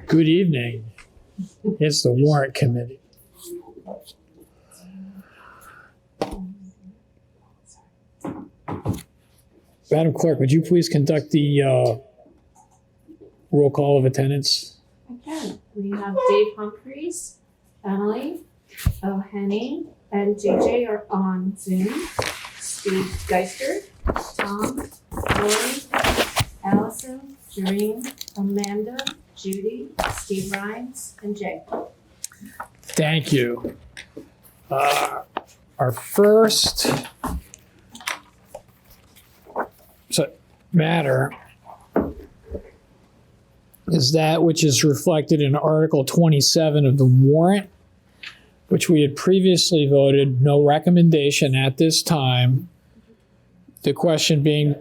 Good evening. It's the Warrant Committee. Madam Clerk, would you please conduct the roll call of attendance? Okay, we have Dave Humphreys, Emily, O'Henny, and JJ are on Zoom. Steve Geister, Tom, Lori, Allison, Jareen, Amanda, Judy, Steve Rhines, and Jay. Thank you. Our first matter is that which is reflected in Article 27 of the warrant, which we had previously voted no recommendation at this time. The question being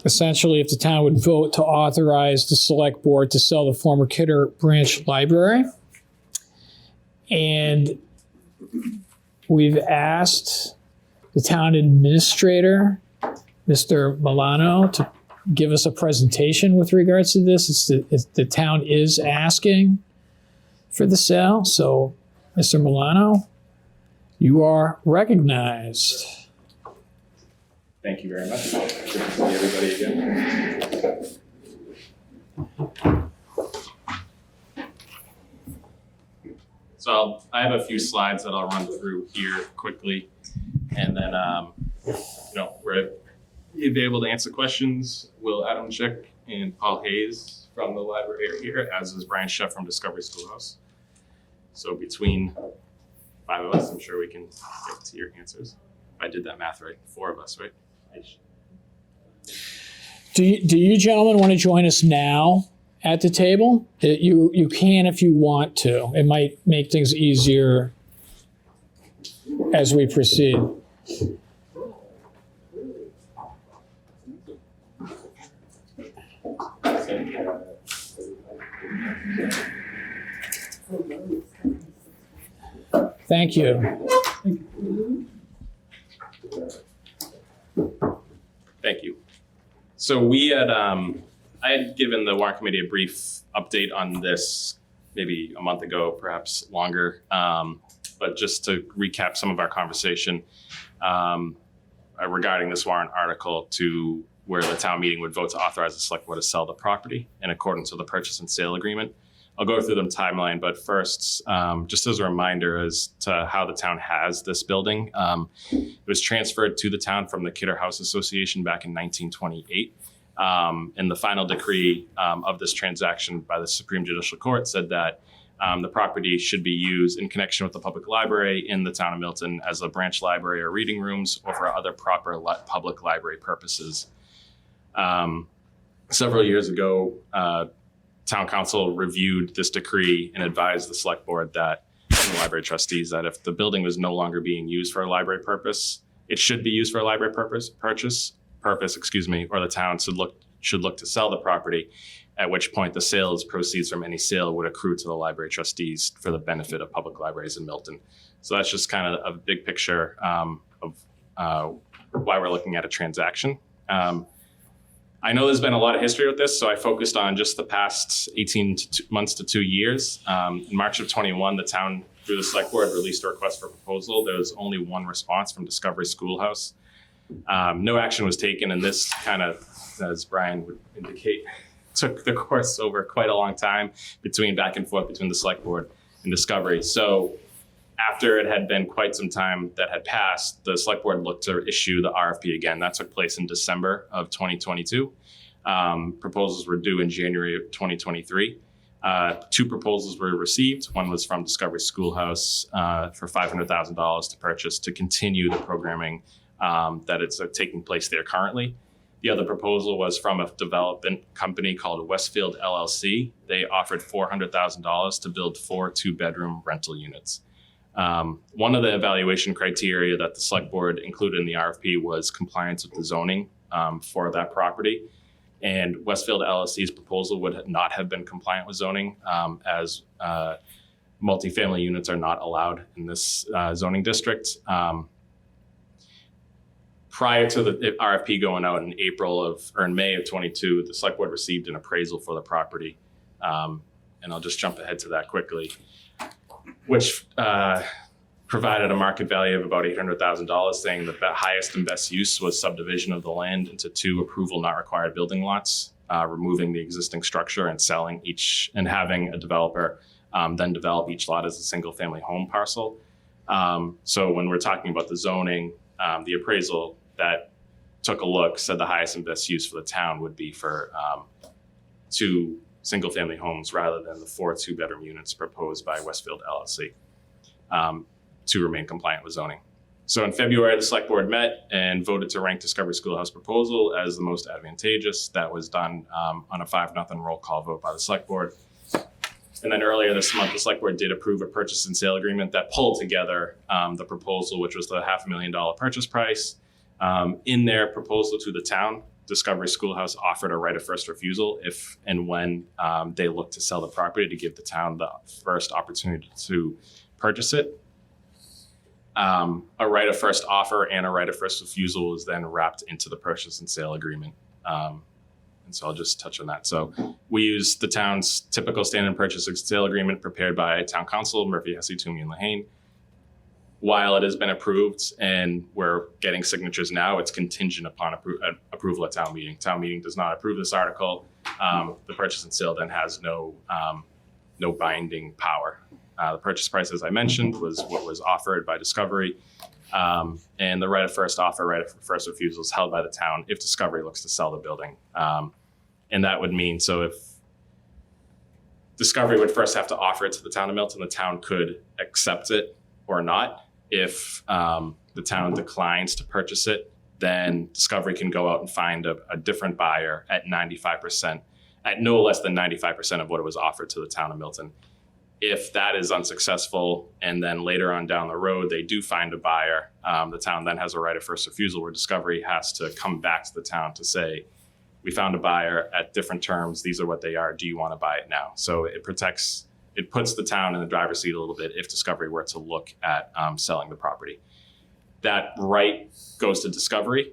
essentially if the town would vote to authorize the select board to sell the former Kidder Branch Library. And we've asked the town administrator, Mr. Milano, to give us a presentation with regards to this. The town is asking for the sale. So, Mr. Milano, you are recognized. Thank you very much. Good to see everybody again. So I have a few slides that I'll run through here quickly, and then we'll be able to answer questions. Will Adamczyk and Paul Hayes from the library are here, as is Brian Sheff from Discovery Schoolhouse. So between 5 of us, I'm sure we can get to your answers. If I did that math right, 4 of us, right? Do you gentlemen want to join us now at the table? You can if you want to. It might make things easier as we proceed. Thank you. Thank you. So we had, I had given the Warrant Committee a brief update on this maybe a month ago, perhaps longer. But just to recap some of our conversation regarding this warrant article to where the town meeting would vote to authorize the select board to sell the property in accordance with the purchase and sale agreement. I'll go through the timeline, but first, just as a reminder as to how the town has this building. It was transferred to the town from the Kidder House Association back in 1928. And the final decree of this transaction by the Supreme Judicial Court said that the property should be used in connection with the public library in the town of Milton as a branch library or reading rooms or for other proper public library purposes. Several years ago, Town Council reviewed this decree and advised the select board that, and the library trustees, that if the building was no longer being used for a library purpose, it should be used for a library purpose, or the town should look to sell the property, at which point the sales proceeds from any sale would accrue to the library trustees for the benefit of public libraries in Milton. So that's just kind of a big picture of why we're looking at a transaction. I know there's been a lot of history with this, so I focused on just the past 18 months to 2 years. In March of 21, the town, through the select board, released a request for proposal. There was only one response from Discovery Schoolhouse. No action was taken, and this kind of, as Brian would indicate, took the course over quite a long time back and forth between the select board and Discovery. So after it had been quite some time that had passed, the select board looked to issue the RFP again. That took place in December of 2022. Proposals were due in January of 2023. 2 proposals were received. One was from Discovery Schoolhouse for $500,000 to purchase to continue the programming that it's taking place there currently. The other proposal was from a development company called Westfield LLC. They offered $400,000 to build 4 2-bedroom rental units. One of the evaluation criteria that the select board included in the RFP was compliance with the zoning for that property. And Westfield LLC's proposal would not have been compliant with zoning as multifamily units are not allowed in this zoning district. prior to the RFP going out in May of 22, the select board received an appraisal for the property. And I'll just jump ahead to that quickly, which provided a market value of about $800,000, saying that the highest and best use was subdivision of the land into 2 approval not required building lots, removing the existing structure and selling each, and having a developer then develop each lot as a single family home parcel. So when we're talking about the zoning, the appraisal that took a look said the highest and best use for the town would be for 2 single family homes rather than the 4 2-bedroom units proposed by Westfield LLC to remain compliant with zoning. So in February, the select board met and voted to rank Discovery Schoolhouse proposal as the most advantageous. That was done on a 5-0 roll call vote by the select board. And then earlier this month, the select board did approve a purchase and sale agreement that pulled together the proposal, which was the $500,000 purchase price. In their proposal to the town, Discovery Schoolhouse offered a right of first refusal if and when they look to sell the property, to give the town the first opportunity to purchase it. A right of first offer and a right of first refusal is then wrapped into the purchase and sale agreement. And so I'll just touch on that. So we use the town's typical standard purchase and sale agreement prepared by town council, Murphy, Hesse, Toomey, and Lehane. While it has been approved and we're getting signatures now, it's contingent upon approval at town meeting. Town meeting does not approve this article. The purchase and sale then has no binding power. The purchase price, as I mentioned, was what was offered by Discovery. And the right of first offer, right of first refusal is held by the town if Discovery looks to sell the building. And that would mean, so if Discovery would first have to offer it to the town of Milton, the town could accept it or not. If the town declines to purchase it, then Discovery can go out and find a different buyer at 95%, at no less than 95% of what it was offered to the town of Milton. If that is unsuccessful, and then later on down the road, they do find a buyer, the town then has a right of first refusal where Discovery has to come back to the town to say, we found a buyer at different terms. These are what they are. Do you want to buy it now? So it puts the town in the driver's seat a little bit if Discovery were to look at selling the property. That right goes to Discovery.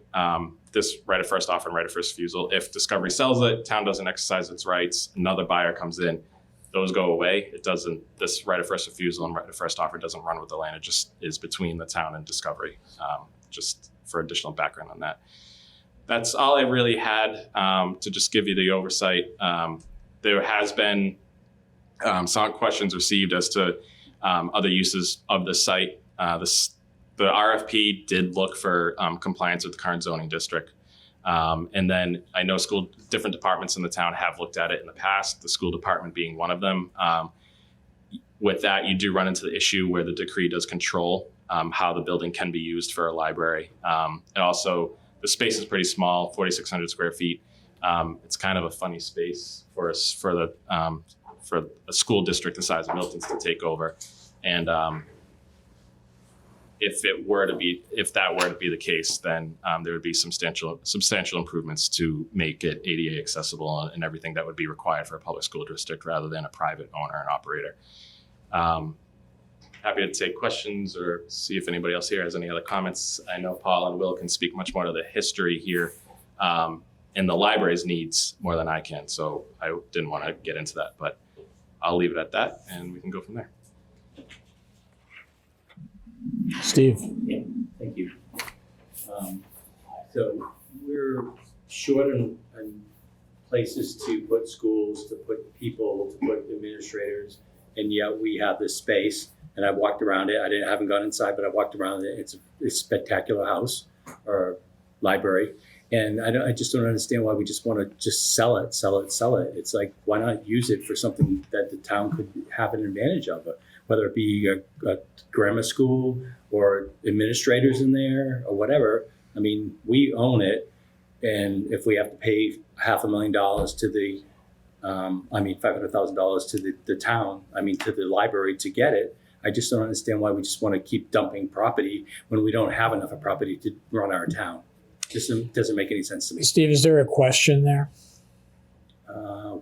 This right of first offer and right of first refusal. If Discovery sells it, town doesn't exercise its rights, another buyer comes in, those go away. It doesn't, this right of first refusal and right of first offer doesn't run with the land. It just is between the town and Discovery, just for additional background on that. That's all I really had to just give you the oversight. There has been some questions received as to other uses of the site. The RFP did look for compliance with the current zoning district. And then I know different departments in the town have looked at it in the past, the school department being one of them. With that, you do run into the issue where the decree does control how the building can be used for a library. And also, the space is pretty small, 4,600 square feet. It's kind of a funny space for a school district the size of Milton's to take over. And if that were to be the case, then there would be substantial improvements to make it ADA accessible and everything that would be required for a public school district rather than a private owner and operator. Happy to take questions or see if anybody else here has any other comments. I know Paul and Will can speak much more to the history here and the library's needs more than I can, so I didn't want to get into that, but I'll leave it at that and we can go from there. Steve. Yeah, thank you. So we're short on places to put schools, to put people, to put administrators, and yet we have this space. And I've walked around it. I haven't gone inside, but I've walked around it. It's a spectacular house or library, and I just don't understand why we just want to just sell it. It's like, why not use it for something that the town could have an advantage of? Whether it be a grammar school or administrators in there or whatever. I mean, we own it, and if we have to pay $500,000 to the, $500,000 to the town, to the library to get it, I just don't understand why we just want to keep dumping property when we don't have enough of property to run our town. Just doesn't make any sense to me. Steve, is there a question there?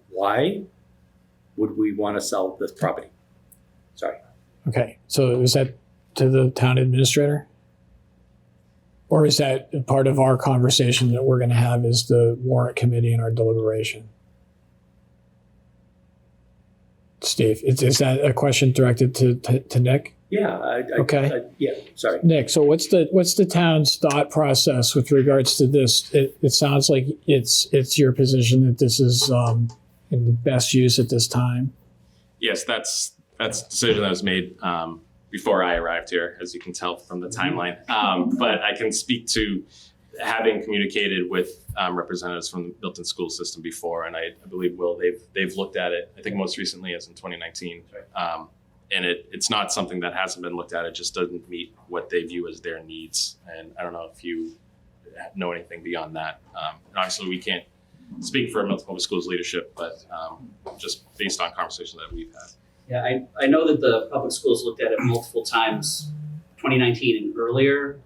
Why would we want to sell this property? Sorry. Okay, so was that to the town administrator? Or is that part of our conversation that we're going to have as the warrant committee in our deliberation? Steve, is that a question directed to Nick? Yeah. Okay. Yeah. Sorry. Nick, so what's the town's thought process with regards to this? It sounds like it's your position that this is in the best use at this time. Yes, that's a decision that was made before I arrived here, as you can tell from the timeline. But I can speak to having communicated with representatives from the Milton school system before, and I believe, Will, they've looked at it, I think most recently as in 2019. And it's not something that hasn't been looked at. It just doesn't meet what they view as their needs. And I don't know if you know anything beyond that. Obviously, we can't speak for Milton Public Schools leadership, but just based on conversations that we've had. Yeah, I know that the public schools looked at it multiple times, 2019 and earlier.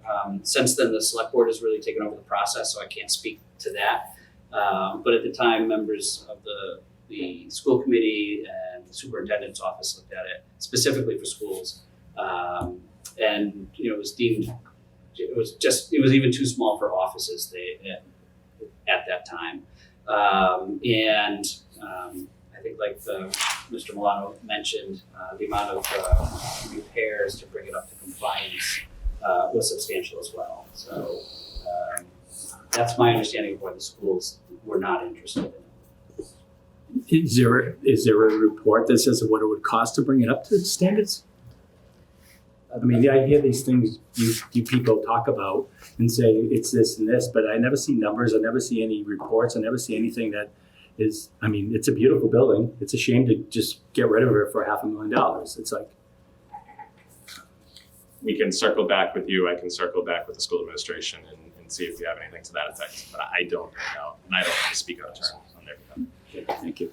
Since then, the select board has really taken over the process, so I can't speak to that. But at the time, members of the school committee and the superintendent's office looked at it specifically for schools. And, you know, it was deemed, it was even too small for offices at that time. I think like Mr. Milano mentioned, the amount of repairs to bring it up to compliance was substantial as well. So that's my understanding of why the schools were not interested in it. Is there a report that says what it would cost to bring it up to standards? I mean, the idea of these things you people talk about and say it's this and this, but I never see numbers. I never see any reports. I never see anything that is, I mean, it's a beautiful building. It's a shame to just get rid of it for $500,000. It's like. We can circle back with you. I can circle back with the school administration and see if we have anything to that effect. But I don't know, and I don't want to speak out of turn on their behalf. Thank you.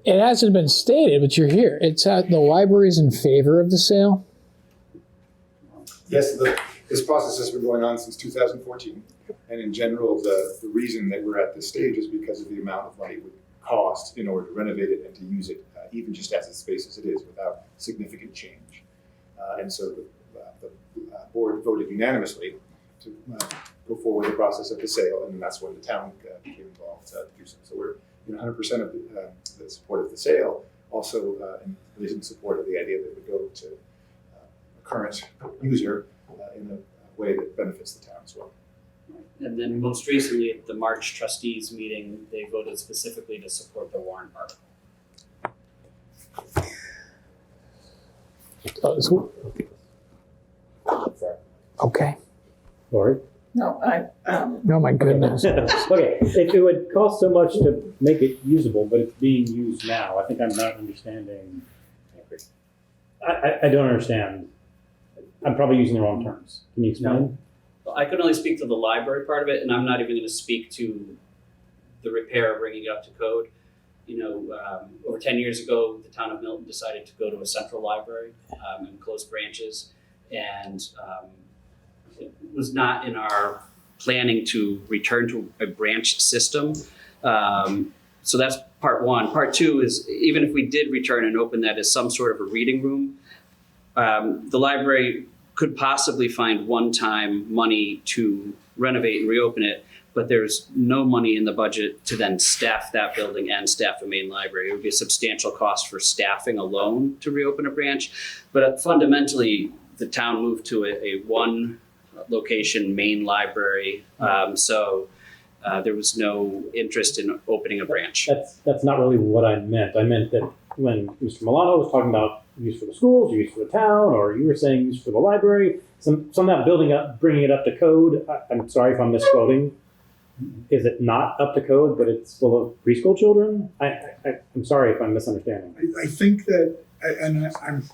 It hasn't been stated, but you're here. The library's in favor of the sale. Yes, this process has been going on since 2014. And in general, the reason that we're at this stage is because of the amount of money it would cost in order to renovate it and to use it, even just as a space as it is, without significant change. And so the board voted unanimously to go forward with the process of the sale, and that's when the town became involved to do so. So we're in 100% of the support of the sale, also in support of the idea that it would go to a current user in a way that benefits the town as well. And then most recently at the March trustees meeting, they voted specifically to support the Warrant article. Okay. Lori? No, No, my goodness. Okay, if it would cost so much to make it usable, but it's being used now, I think I'm not understanding. I don't understand. I'm probably using the wrong terms. Can you explain? Well, I could only speak to the library part of it, and I'm not even going to speak to the repair of bringing it up to code. You know, over 10 years ago, the town of Milton decided to go to a central library and close branches, and it was not in our planning to return to a branch system. So that's part one. Part two is, even if we did return and open that as some sort of a reading room, the library could possibly find one-time money to renovate and reopen it, but there's no money in the budget to then staff that building and staff a main library. It would be a substantial cost for staffing alone to reopen a branch. But fundamentally, the town moved to a one location main library. So there was no interest in opening a branch. That's not really what I meant. I meant that when Mr. Milano was talking about use for the schools, use for the town, or you were saying use for the library, some of that bringing it up to code. I'm sorry if I'm misquoting. Is it not up to code, but it's full of preschool children? I'm sorry if I'm misunderstanding. I think that, and I'm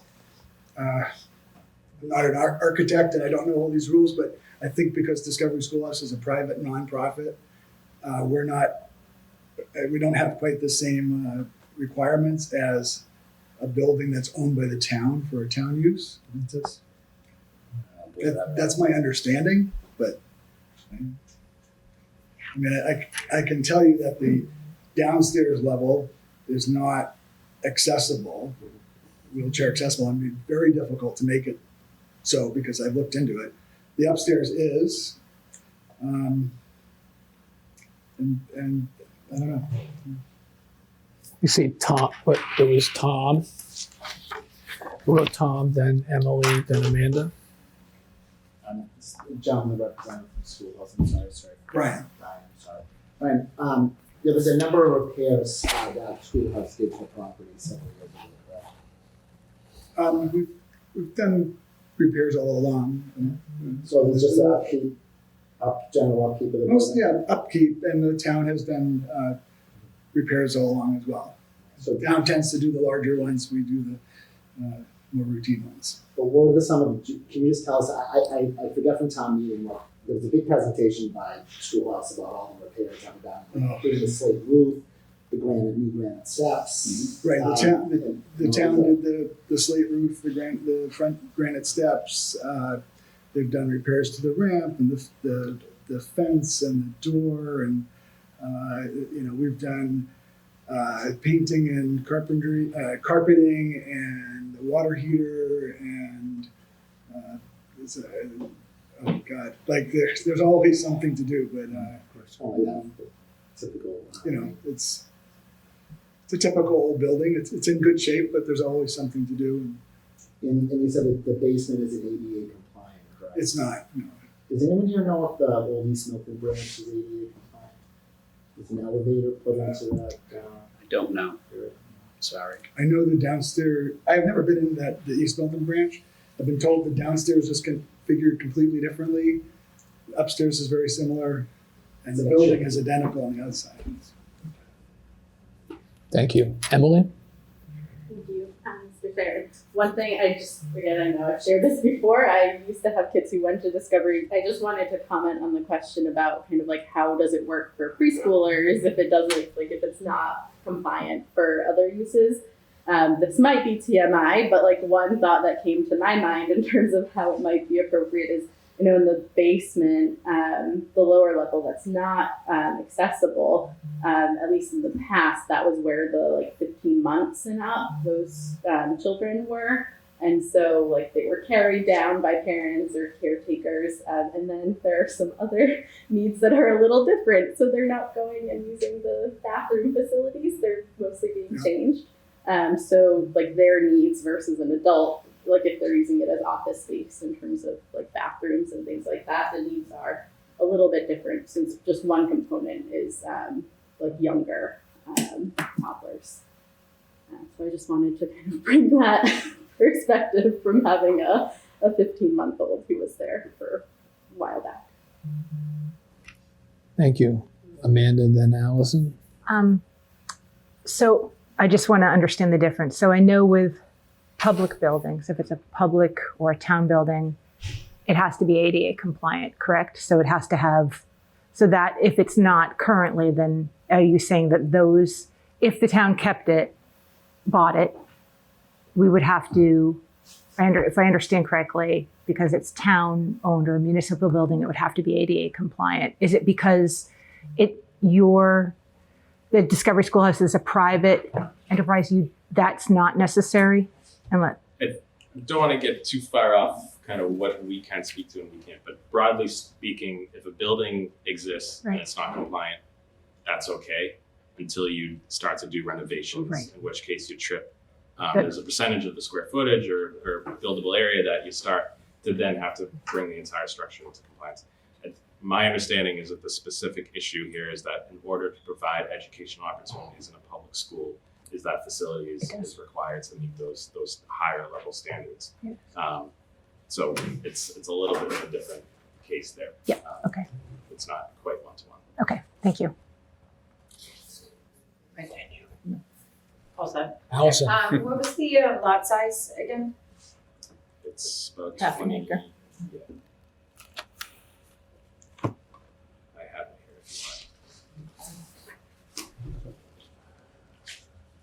not an architect and I don't know all these rules, but I think because Discovery Schoolhouse is a private nonprofit, we don't have quite the same requirements as a building that's owned by the town for a town use. That's my understanding, but I mean, I can tell you that the downstairs level is not accessible, wheelchair accessible. I mean, very difficult to make it so, because I've looked into it. The upstairs is. And I don't know. You see Tom, but it was Tom. Who wrote Tom, then Emily, then Amanda? Gentleman representing from the schoolhouse, I'm sorry. Brian. Sorry. Brian, there was a number of repairs that schoolhouse did to the property several years ago, correct? We've done repairs all along. So it was just general upkeep of the Mostly building? upkeep, and the town has done repairs all along as well. So the town tends to do the larger ones, we do the more routine ones. But what were some of the, can you just tell us, I forget from town meeting, there was a big presentation by schoolhouse about all the repairs that were done, including the slate roof, the new granite steps. Right, the town did the slate roof, the front granite steps. They've done repairs to the ramp and the fence and the door, and we've done painting and carpeting and the water heater and oh god, like there's always something to do, but Oh, yeah, typical. it's a typical old building. It's in good shape, but there's always something to do. And you said that the basement is an ADA compliant, correct? It's not, no. Does anyone here know if the old East Milton branch is ADA compliant? Is an elevator put into that? I don't know. Sorry. I know the downstairs, I've never been in the East Milton branch. I've been told the downstairs is configured completely differently. Upstairs is very similar, and the building is identical on the outside. Thank you. Emily? Thank you, Mr. Chair. One thing I know I've shared this before. I used to have kids who went to Discovery. I just wanted to comment on the question about kind of like how does it work for preschoolers if it doesn't, like if it's not compliant for other uses. This might be TMI, but like one thought that came to my mind in terms of how it might be appropriate is, in the basement, the lower level that's not accessible, at least in the past, that was where the 15 months and up, those children were. And so they were carried down by parents or caretakers. And then there are some other needs that are a little different. So they're not going and using the bathroom facilities. They're mostly being changed. So their needs versus an adult, if they're using it as office space in terms of bathrooms and things like that, the needs are a little bit different since just one component is younger toddlers. So I just wanted to kind of bring that perspective from having a 15-month-old who was there for a while back. Thank you. Amanda, then Allison. So I just want to understand the difference. So I know with public buildings, if it's a public or a town building, it has to be ADA compliant, correct? So it has to have, so that if it's not currently, then are you saying that those, if the town kept it, bought it, we would have to, if I understand correctly, because it's town owned or a municipal building, it would have to be ADA compliant. Is it because the Discovery Schoolhouse is a private enterprise, that's not necessary? I don't want to get too far off kind of what we can speak to and we can't, but broadly speaking, if a building exists and it's not compliant, that's okay until you start to do renovations, in which case you trip. There's a percentage of the square footage or buildable area that you start to then have to bring the entire structure into compliance. And my understanding is that the specific issue here is that in order to provide educational opportunities in a public school, is that facility is required to meet those higher level standards. So it's a little bit of a different case there. Yeah, okay. It's not quite one-to-one. Okay, thank you. Also, Allison. what was the lot size again? It's about Half an 20. acre. Yeah. I have it here if you want.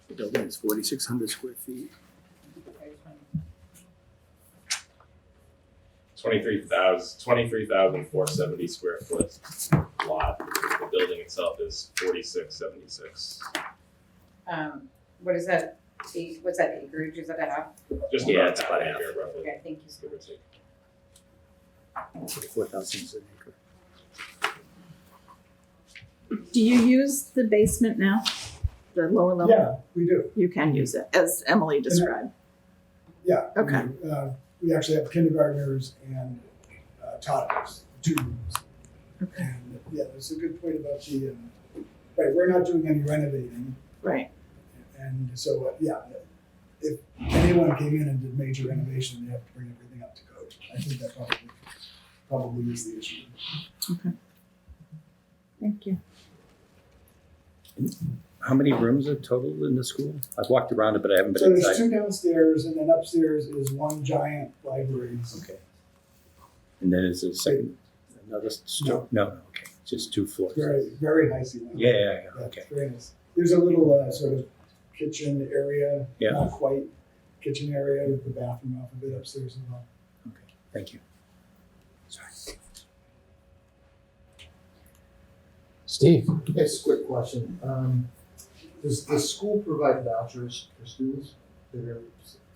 The building is 4,600 square feet. 23,470 square foot lot. The building itself is 4,676. What is that? What's that acreage? Is that a half? Just Yeah, about it's that about acre, roughly. Okay, thank you. Give or take. 4,000 an acre. Do you use the basement now? The lower level? Yeah, we do. You can use it, as Emily described. Yeah. Okay. We actually have kindergartners and toddlers, 2 rooms. Okay. And yeah, that's a good point about the, right, we're not doing any renovating. Right. And so, yeah, if anyone came in and did major renovation, they have to bring everything up to code. I think that probably is the issue. Okay. Thank you. How many rooms are total in the school? I've walked around it, but I haven't So been there's inside. 2 downstairs, and then upstairs is 1 giant library. Okay. And then is it another store? No, okay, just 2 floors. Very, very high ceiling. Yeah, okay. Very nice. There's a little sort of kitchen area, Yeah. not quite kitchen area with the bathroom off of it upstairs as well. Okay, thank you. Sorry. Steve? Yes, quick question. Does the school provide vouchers for students that are?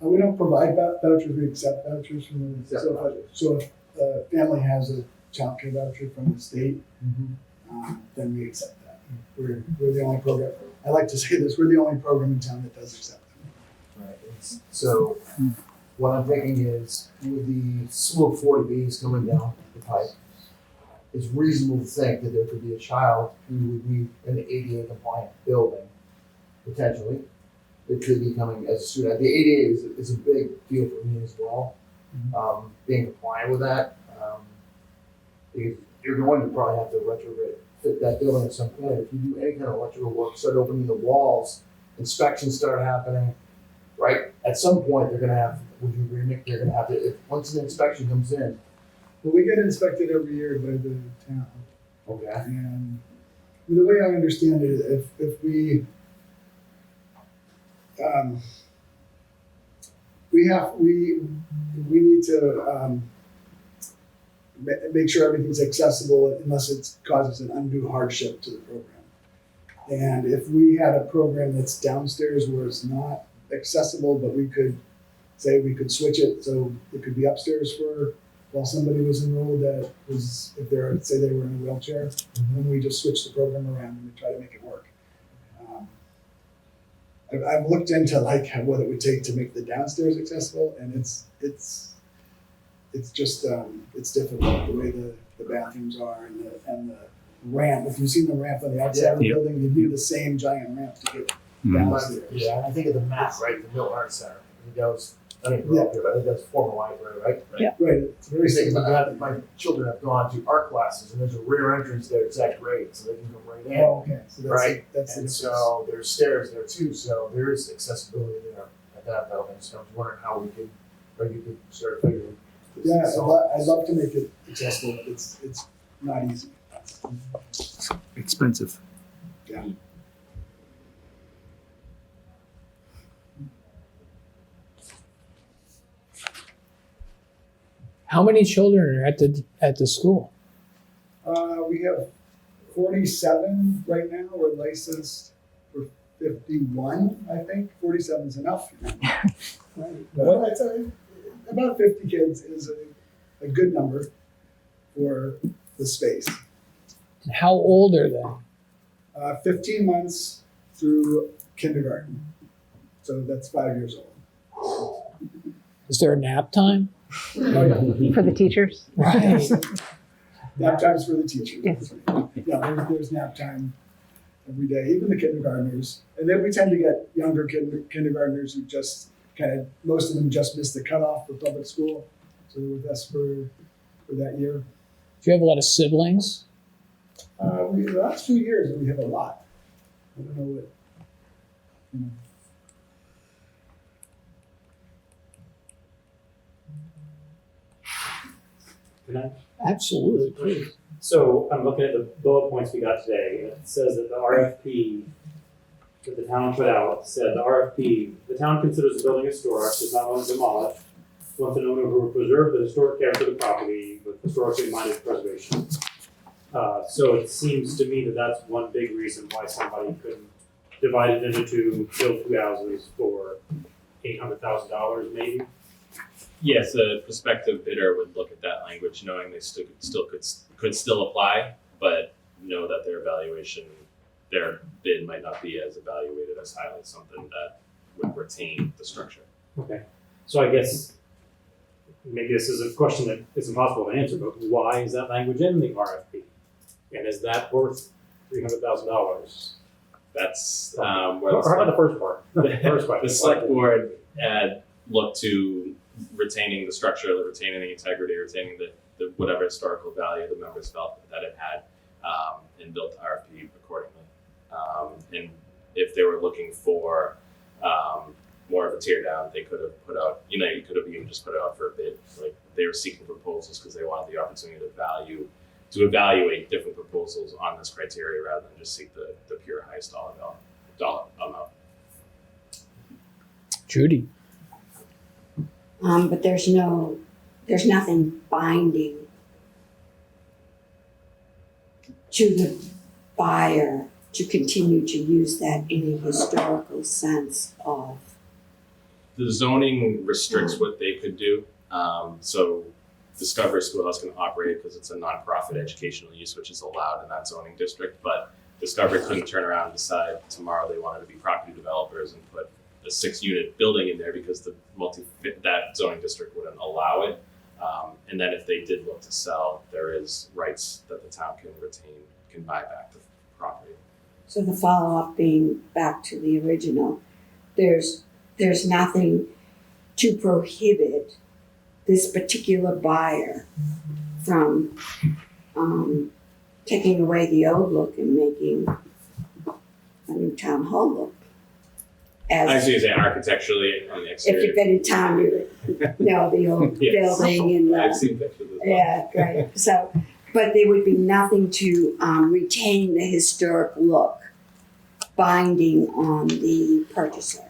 We don't provide vouchers, we accept vouchers from the, Accept vouchers. so if a family has a child care voucher from the state, then we accept that. We're the only program, I like to say this, we're the only program in town that does accept them. Right. So what I'm thinking is with the slew of 40Bs coming down the pipe, it's reasonable to think that there could be a child who would need an ADA compliant building, potentially. It could be coming as a student. The ADA is a big deal for me as well. Being compliant with that, because you're going to probably have to retrofit that building at some point. If you do any kind of electrical work, start opening the walls, inspections start happening, right? At some point, they're going to have, would you agree, Nick? They're going to have to, once an inspection comes in. Well, we get inspected every year by the town. Okay. And the way I understand it, if we need to make sure everything's accessible unless it causes an undue hardship to the program. And if we had a program that's downstairs where it's not accessible, but we could switch it so it could be upstairs while somebody was enrolled that was, if they're, say they were in a wheelchair, then we just switch the program around and we try to make it work. I've looked into like what it would take to make the downstairs accessible, and it's just it's difficult the way the bathrooms are and the ramp. If you've seen the ramp on the outside of the building, you'd need the same giant ramp to get downstairs. Yeah, and I think of the map, right? The Milton Arts Center. I think that was, I think we're up here, I think that's former library, right? Yeah. Right. It's very Thinking similar. about that, my children have gone to art classes, and there's a rear entrance there, exact grade, so they can go right in. Oh, okay. So that's Right, that's the and difference. so there's stairs there too, so there is accessibility there at that building, so I was wondering how we could, or you could start figuring. this Yeah, out. I'd love to make it accessible, but it's not easy. Expensive. Yeah. How many children are at the school? We have 47 right now. We're licensed for 51, I think. 47 is enough. Right. But I'd say about 50 kids is a good number for the space. How old are they? 15 months through kindergarten. So that's 5 years old. Is there a nap time? For the teachers? Right. Nap times for the teachers. Yes. Yeah, there's nap time every day, even the kindergartners. And then we tend to get younger kindergartners who just most of them just missed the cutoff for public school. So they're with us for that year. Do you have a lot of siblings? The last few years, we have a lot. I don't know what, Can I? Absolutely, please. So I'm looking at the bullet points we got today, and it says that the RFP that the town put out said the town considers the building historic, does not want to demolish, wants an owner who will preserve the historic character of the property with historically minded preservation. So it seems to me that that's one big reason why somebody couldn't divide it into two, build 2 houses for $800,000 maybe. Yes, the prospective bidder would look at that language, knowing they could still apply, but know that their bid might not be as evaluated as highly something that would retain the structure. Okay, so I guess maybe this is a question that is impossible to answer, but why is that language in the RFP? And is that worth $300,000? That's Or where how about the first part? The first question. the select board had looked to retaining the structure, retaining the integrity, retaining the whatever historical value the members felt that it had, and built the RFP accordingly. And if they were looking for more of a tear down, they could have put out, you could have even just put it out for a bid. Like they were seeking proposals because they wanted the opportunity to evaluate different proposals on this criteria rather than just seek the pure highest dollar amount. Judy. But there's nothing binding to the buyer to continue to use that in a historical sense of. The zoning restricts what they could do. So Discovery Schoolhouse can operate because it's a nonprofit educational use, which is allowed in that zoning district. But Discovery couldn't turn around and decide tomorrow they wanted to be property developers and put a 6-unit building in there because that zoning district wouldn't allow it. And then if they did look to sell, there is rights that the town can retain, can buy back the property. So the follow-up being back to the original, there's nothing to prohibit this particular buyer from taking away the old look and making a new town hall look. I see you saying architecturally on the If exterior. you've been in town, you know the old Yes. building and I've seen pictures as well. yeah, right. So, but there would be nothing to retain the historic look binding on the purchaser.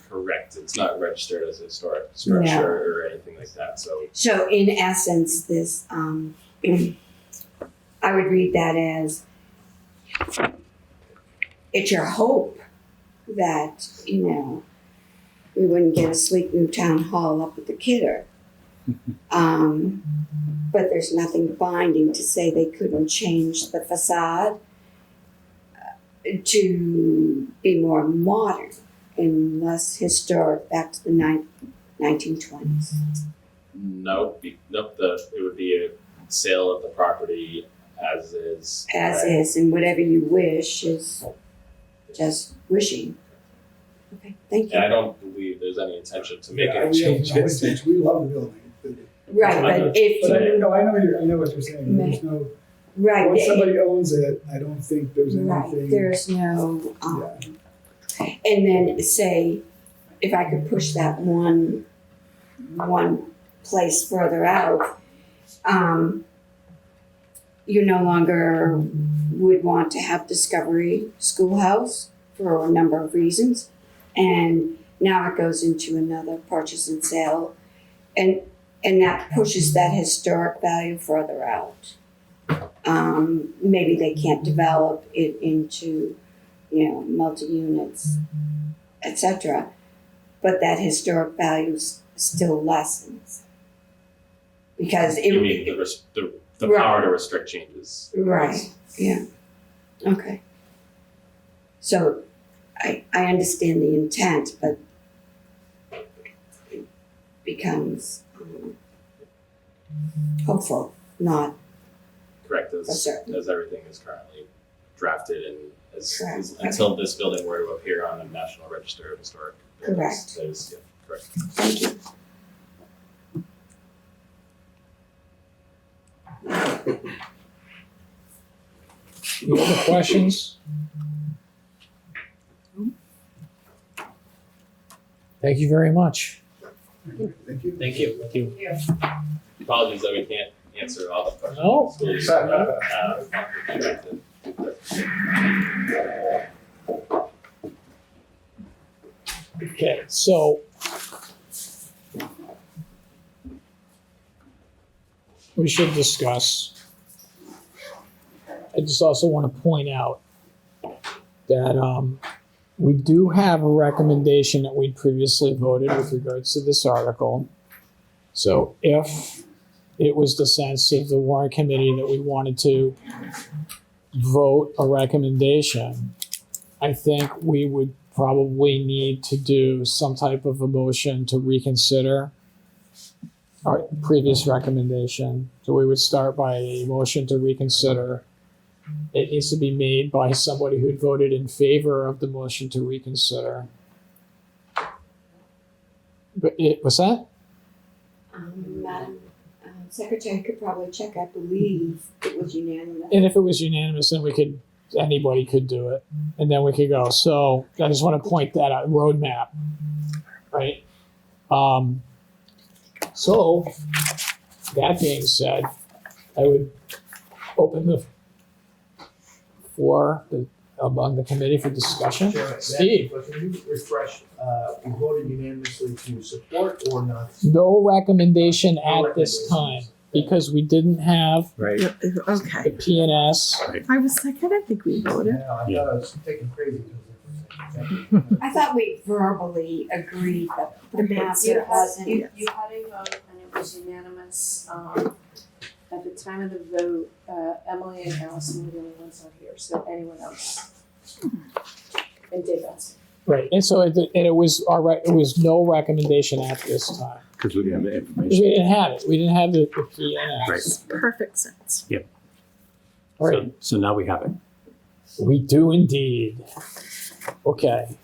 Correct. It's not registered as a historic structure No. or anything like that. So in essence, this, I would read that as, it's your hope that, we wouldn't get a sleek new town hall up at the Kidder. But there's nothing binding to say they couldn't change the facade to be more modern and less historic back to the 1920s. Nope. It would be a sale of the property as is. As is, and whatever you wish is just wishing. Okay, thank you. And I don't believe there's any intention to make Yeah, any changes. we love the building. Right, but if But I you, know what you're saying. There's no, right, once somebody owns it, I don't think there's right, anything. there's no, Yeah. and then say, if I could push that one place further out, you no longer would want to have Discovery Schoolhouse for a number of reasons. And now it goes into another purchase and sale. And that pushes that historic value further out. Maybe they can't develop it into, multi-units, etc. But that historic value still lessens. Because You mean the Right. power to restrict changes. Right, yeah, okay. So I understand the intent, but it becomes hopeful, not Correct. for certain. As everything is currently drafted and Correct. until this building were to appear on the National Register of Historic Buildings. Correct. That is, yeah, correct. Thank you. Any other questions? Thank you very much. Thank you. Thank you. Thank you. Apologies that we can't answer all the questions. No. Please, Okay, so we should discuss. I just also want to point out that we do have a recommendation that we'd previously voted with regards to this article. So if it was the sense of the warrant committee that we wanted to vote a recommendation, I think we would probably need to do some type of a motion to reconsider our previous recommendation. So we would start by a motion to reconsider. It needs to be made by somebody who voted in favor of the motion to reconsider. But what's that? Madam Secretary could probably check, I believe it was unanimous. And if it was unanimous, then anybody could do it. And then we could go. So I just want to point that out, roadmap, right? So that being said, I would open the floor among the committee for discussion. Chairman, Steve? Can you refresh, we voted unanimously to support or not? No recommendation at this time because we didn't have Right. the Okay. P&S. I was like, I don't think we voted. Yeah, I thought I was taking crazy. I thought we verbally agreed that The perhaps You it had, wasn't. you had a vote and it was unanimous. At the time of the vote, Emily and Allison were the only ones not here, so anyone else. And Dave Benson. Right. And so it was no recommendation at this time. Because we didn't have the Because information. we didn't have it. We didn't have the P&S. Right. Perfect sense. All right. So now we have it. We do indeed. Okay.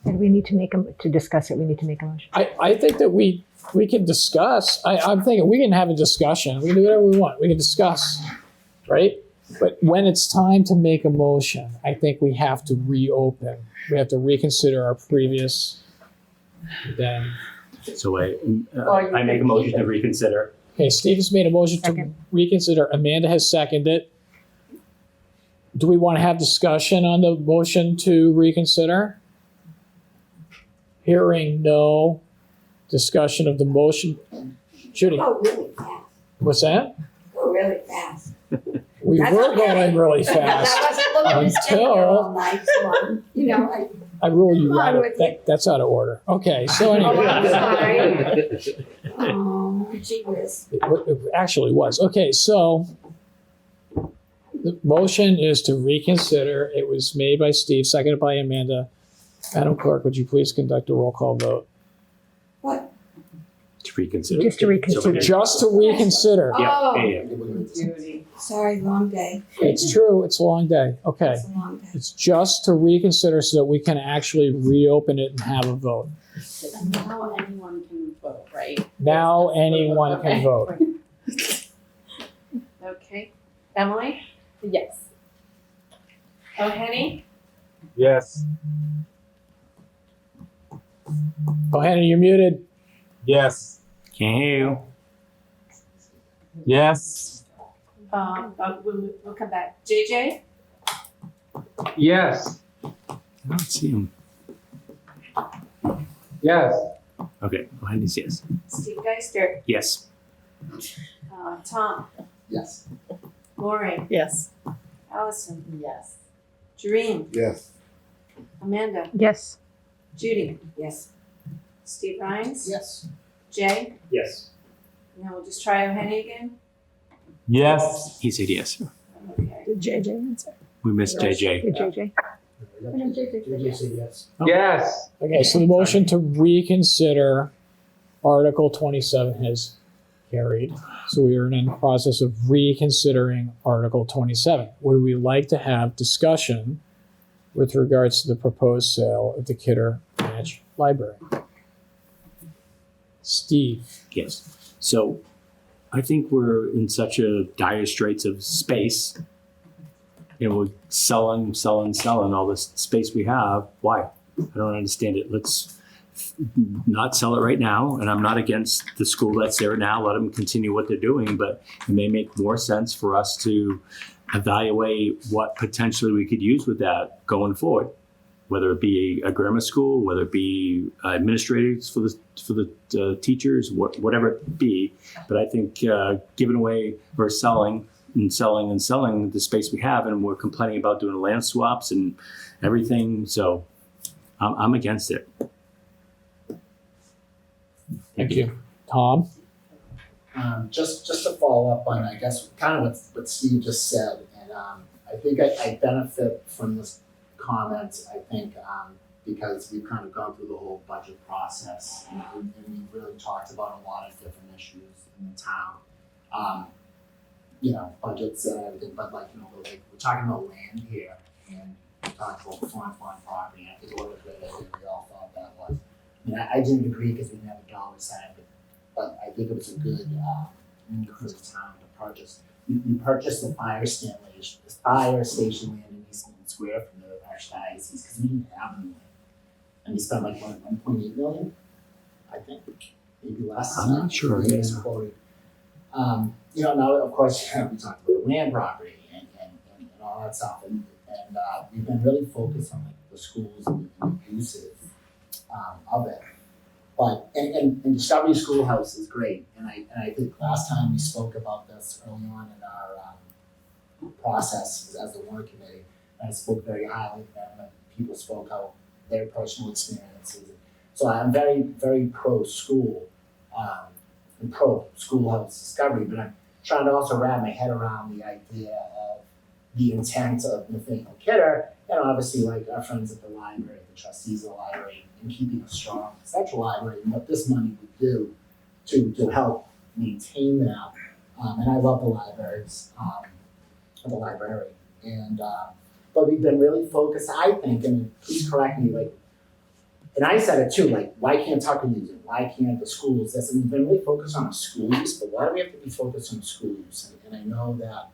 And we need to discuss it, we need to make a motion. I think that we can discuss. I'm thinking we can have a discussion. We can do whatever we want. We can discuss, right? But when it's time to make a motion, I think we have to reopen. We have to reconsider our previous. Then, So I make a motion to reconsider. okay, Steve has made a motion to Second. reconsider. Amanda has seconded. Do we want to have discussion on the motion to reconsider? Hearing no discussion of the motion. Judy, Go really fast, what's that? go really fast. We That's were okay. going really fast. I wasn't looking to stay here Until- all night, so you know, I rule you I'm out. with you. That's out of order. Okay, so Oh, I'm anyway. sorry. Oh, gee whiz. It actually was. Okay, so the motion is to reconsider. It was made by Steve, seconded by Amanda. Madam Clerk, would you please conduct a roll call vote? What? To reconsider. Just to reconsider. Just to reconsider. Oh, Yeah. sorry, long day. It's true, it's a long day. Okay. It's a long day. It's just to reconsider so that we can actually reopen it and have a vote. Now anyone can vote, right? Now anyone can vote. Okay. Emily? Yes. O'Henny? Yes. Oh, Hannah, you're muted. Yes. Can't hear you. Yes. We'll come back. JJ? Yes. I don't see him. Yes. Okay, go ahead and say yes. Steve Geister? Yes. Tom? Yes. Maureen? Yes. Allison? Yes. Jareen? Yes. Amanda? Yes. Judy? Yes. Steve Rhines? Yes. Jay? Yes. Now we'll just try O'Henny again? Yes. He said yes. Okay. Did JJ answer? We missed JJ. Did JJ? JJ said yes. Yes. Okay, so the motion to reconsider Article 27 has carried. So we are in the process of reconsidering Article 27. Would we like to have discussion with regards to the proposed sale of the Kidder Branch Library? Steve? Yes. So I think we're in such a dire straits of space. You know, we're selling all this space we have. Why? I don't understand it. Let's not sell it right now. And I'm not against the school that's there now. Let them continue what they're doing. But it may make more sense for us to evaluate what potentially we could use with that going forward. Whether it be a grammar school, whether it be administrators for the teachers, whatever it be. But I think giving away versus selling the space we have, and we're complaining about doing land swaps and everything. So I'm against it. Thank you. Tom? Just to follow up on, I guess, kind of what Steve just said, and I think I benefit from this comment, I think, because we've kind of gone through the whole budget process, and we really talked about a lot of different issues in the town. Budgets and everything, but like we're talking about land here, and we talked about farm property, and I think what a great idea we all thought that was. I mean, I didn't agree because we didn't have a dollar sign, but I think it was a good move for the town to purchase. We purchased the fire station land in East Milton Square from the Archdiocese because we didn't have any land. And we spent like 1.8 million, I think, maybe less. I'm not sure. Now of course we talked about the land property and all that stuff, and we've been really focused on like the schools and the uses of it. But and Discovery Schoolhouse is great, and I think last time we spoke about this early on in our process as the warrant committee, and I spoke very highly of them, and people spoke out their personal experiences. So I'm very, very pro school and pro schoolhouse Discovery, but I'm trying to also wrap my head around the idea of the intent of Nathaniel Kidder, and obviously like our friends at the library, the trustees of the library, in keeping a strong central library, and what this money would do to help maintain that. And I love the libraries, the library, and but we've been really focused, I think, and please correct me, like, and I said it too, like, why can't Tucker use it? Why can't the schools? This, and we've been really focused on school use, but why do we have to be focused on school use? And I know that,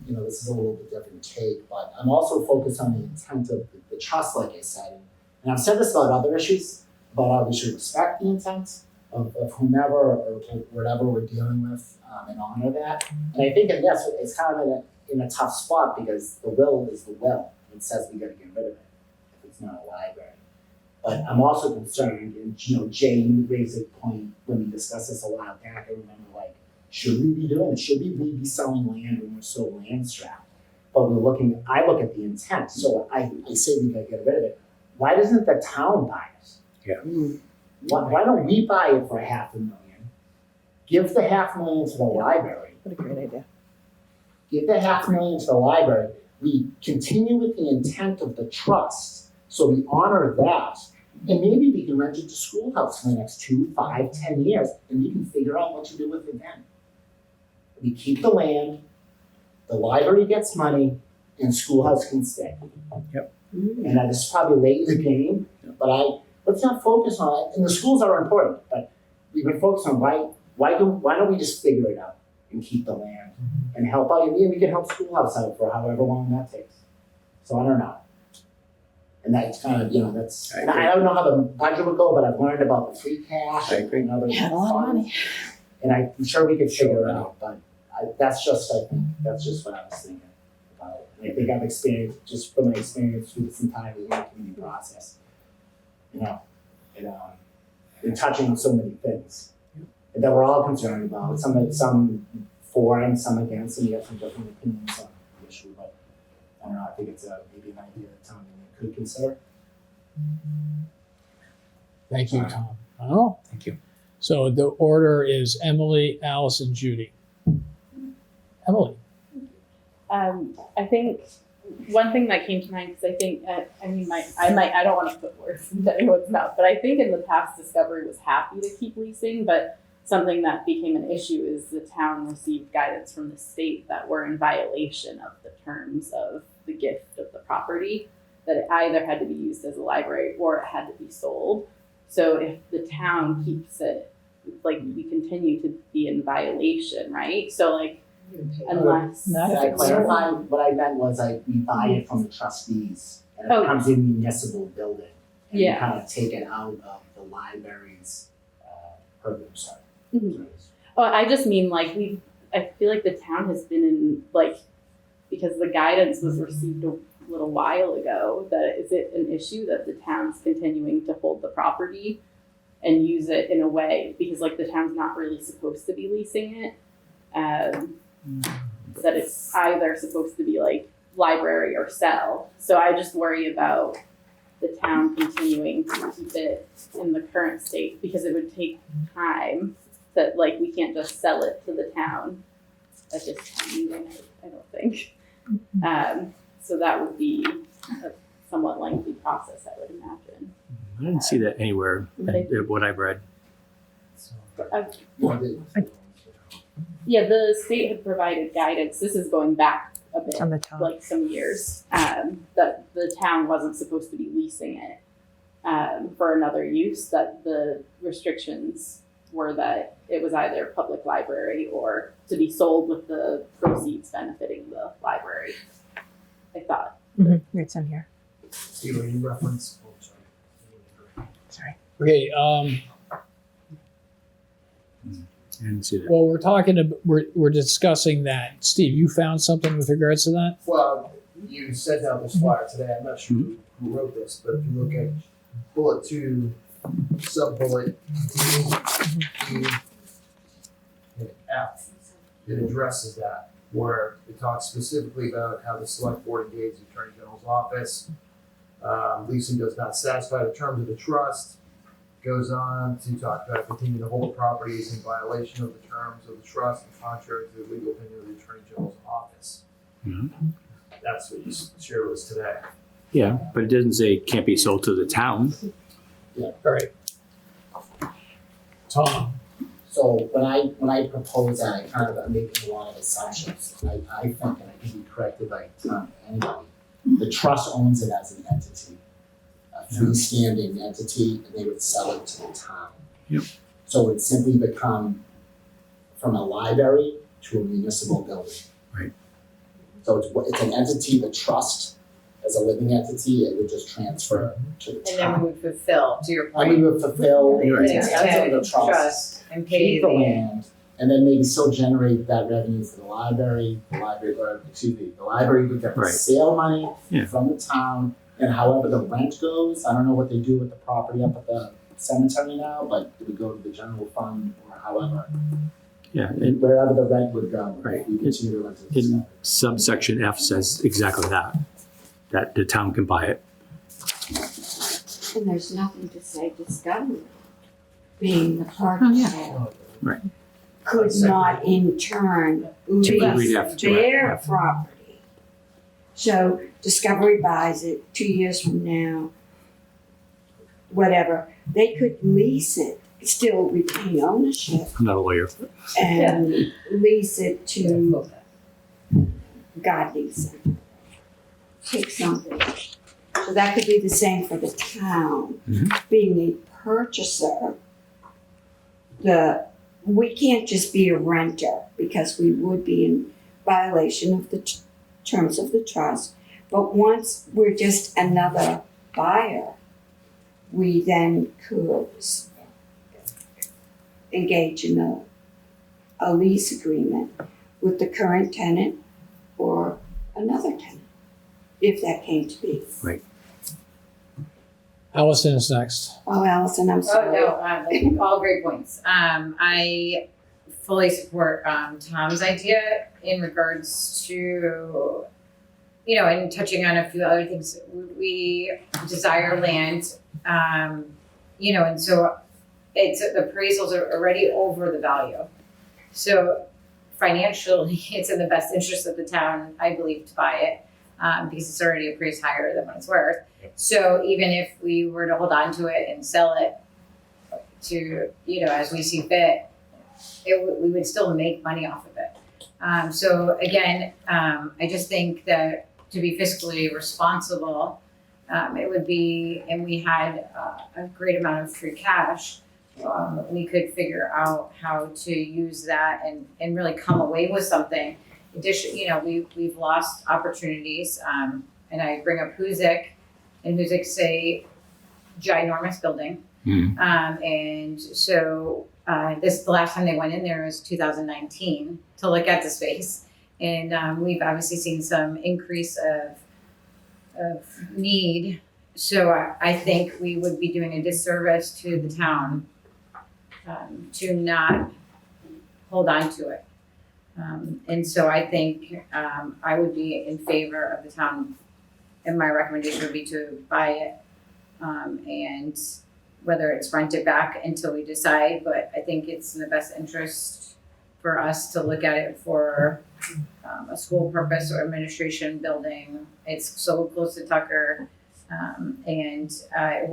this is a little bit different take, but I'm also focused on the intent of the trust, like I said. And I've said this about other issues, about how we should respect the intent of whomever or whatever we're dealing with and honor that. And I think, yes, it's kind of in a tough spot because the will is the will. It says we got to get rid of it if it's not a library. But I'm also concerned, and Jay raised a point when we discussed this a while back. I remember, like, should we be doing this? Should we be selling land when we're so land strapped? But I look at the intent. So I say we got to get rid of it. Why doesn't the town buy it? Yeah. Why don't we buy it for $500,000? Give the $500,000 to the library. What a great idea. Give the $500,000 to the library. We continue with the intent of the trust, so we honor that, and maybe we can rent it to Schoolhouse for the next 2, 5, 10 years, and we can figure out what to do with it then. We keep the land, the library gets money, and Schoolhouse can stay. Yep. And this is probably late in the game, but let's not focus on it. And the schools are important, but we've been focused on why don't we just figure it out and keep the land and help out? And we can help Schoolhouse out for however long that takes. So I don't know. And that's kind of, that's, and I don't know how the budget would go, but I've learned about the free cash and other Yeah, a lot of money. And I'm sure we could figure it out, but that's just what I was thinking about. And I think I've experienced, just from my experience through this entire community process, in touching on so many things that we're all concerned about. Some for and some against, and you have some different opinions on the issue, but I don't know, I think it's maybe an idea that town could consider. Thank you, Tom. Oh, thank you. So the order is Emily, Alice, and Judy. Emily. I think one thing that came to mind, because I think, I don't want to put words into anyone's mouth, but I think in the past Discovery was happy to keep leasing, but something that became an issue is the town received guidance from the state that were in violation of the terms of the gift of the property, that it either had to be used as a library or it had to be sold. So if the town keeps it, like, we continue to be in violation, right? So like, unless. Can I clarify? What I meant was we buy it from the trustees and it comes in municipal building. And we kind of take it out of the library's purview. Sorry. Mm-hmm. Oh, I just mean I feel like the town has been in because the guidance was received a little while ago, that is it an issue that the town's continuing to hold the property and use it in a way, because the town's not really supposed to be leasing it, that it's either supposed to be library or sell. So I just worry about the town continuing to keep it in the current state, because it would take time that, like, we can't just sell it to the town at this time, I don't think. So that would be a somewhat lengthy process, I would imagine. I didn't see that anywhere in what I've read. Yeah, the state had provided guidance, this is going back a bit, On the top. like some years, that the town wasn't supposed to be leasing it for another use, that the restrictions were that it was either public library or to be sold with the proceeds benefiting the library, I thought. Mm-hmm. It's in here. Steve, you reference, Sorry. Okay, I didn't see that. well, we're discussing that. Steve, you found something with regards to that? well, you sent out this flyer today, I'm not sure who wrote this, but if you look at bullet 2, sub-bullet D, and F, it addresses that, where it talks specifically about how the select board engages the Attorney General's office. Leasing does not satisfy the terms of the trust. Goes on to talk about continuing to hold properties in violation of the terms of the trust and contrary to the legal opinion of the Attorney General's office. Mhm. That's what you shared with us today. Yeah, but it doesn't say it can't be sold to the town. All right. Tom, So when I propose that, I kind of am making a lot of assumptions. I think, and I can be corrected by anybody, the trust owns it as an entity, a freestanding entity, and they would sell it to the town. Yep. So it would simply become from a library to a municipal building. Right. So it's an entity, the trust, as a living entity, it would just transfer to the And then town. we would fulfill, to your And point, we would fulfill the the intent intent of of the trust, and pay keep the land, and then maybe still generate that revenue for the library, the library would get the Right. sale money Yeah. from the town, and however the rent goes, I don't know what they do with the property up at the cemetery now, but it would go to the general fund or however, Yeah, and wherever the rent would go, Right. we continue to rent it to the in cemetery. subsection F says exactly that the town can buy it. And there's nothing to say Discovery, being the purchaser, Right. could not in turn lease We'd have to their have- property. So Discovery buys it 2 years from now, whatever, they could lease it, still retain ownership I'm not a lawyer. and lease it to God lease it. Take something. So that could be the same for the town. Being a purchaser, we can't just be a renter because we would be in violation of the terms of the trust. But once we're just another buyer, we then could engage in a lease agreement with the current tenant or another tenant, if that came to be. Allison is next. Oh, Allison, I'm Oh, sorry. no, all great points. I fully support Tom's idea in regards to, and touching on a few other things. We desire land, and so the appraisals are already over the value. So financially, it's in the best interest of the town, I believe, to buy it, because it's already appraised higher than what it's worth. So even if we were to hold on to it and sell it to, as we see fit, we would still make money off of it. So again, I just think that to be fiscally responsible, it would be, and we had a great amount of free cash, we could figure out how to use that and really come away with something. We've lost opportunities, and I bring up Hoosick, and Hoosick's a ginormous building. And so the last time they went in there was 2019 to look at the space. And we've obviously seen some increase of need. So I think we would be doing a disservice to the town to not hold on to it. And so I think I would be in favor of the town, and my recommendation would be to buy it and whether it's rented back until we decide, but I think it's in the best interest for us to look at it for a school purpose or administration building. It's so close to Tucker, and I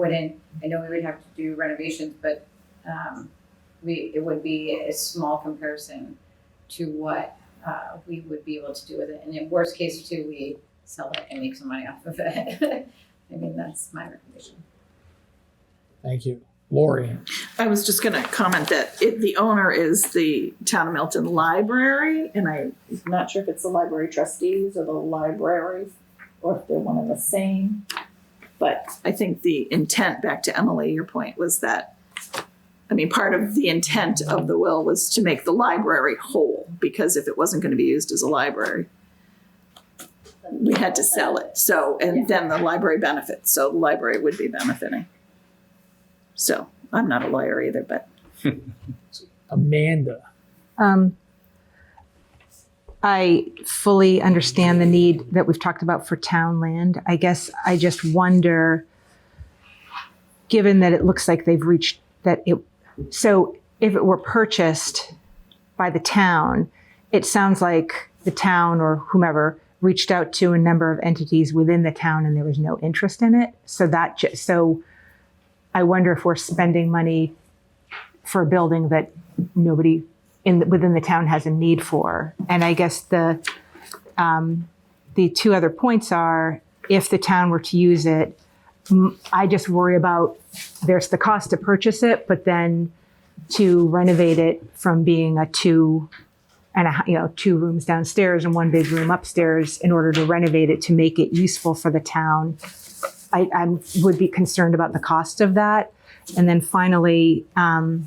know we would have to do renovations, but it would be a small comparison to what we would be able to do with it. And in worst case too, we sell it and make some money off of it. I mean, that's my recommendation. Thank you. Lori. I was just going to comment that the owner is the Town of Milton Library, and I'm not sure if it's the library trustees or the library, or if they're one and the same. But I think the intent, back to Emily, your point was that, I mean, part of the intent of the will was to make the library whole, because if it wasn't going to be used as a library, we had to sell it. So, and then the library benefits, so the library would be benefiting. So I'm not a lawyer either, but. Amanda. I fully understand the need that we've talked about for town land. I guess I just wonder, given that it looks like they've reached that so if it were purchased by the town, it sounds like the town or whomever reached out to a number of entities within the town and there was no interest in it. So I wonder if we're spending money for a building that nobody within the town has a need for. And I guess the two other points are, if the town were to use it, I just worry about there's the cost to purchase it, but then to renovate it from being a two rooms downstairs and one big room upstairs, in order to renovate it to make it useful for the town. I would be concerned about the cost of that. And then finally, I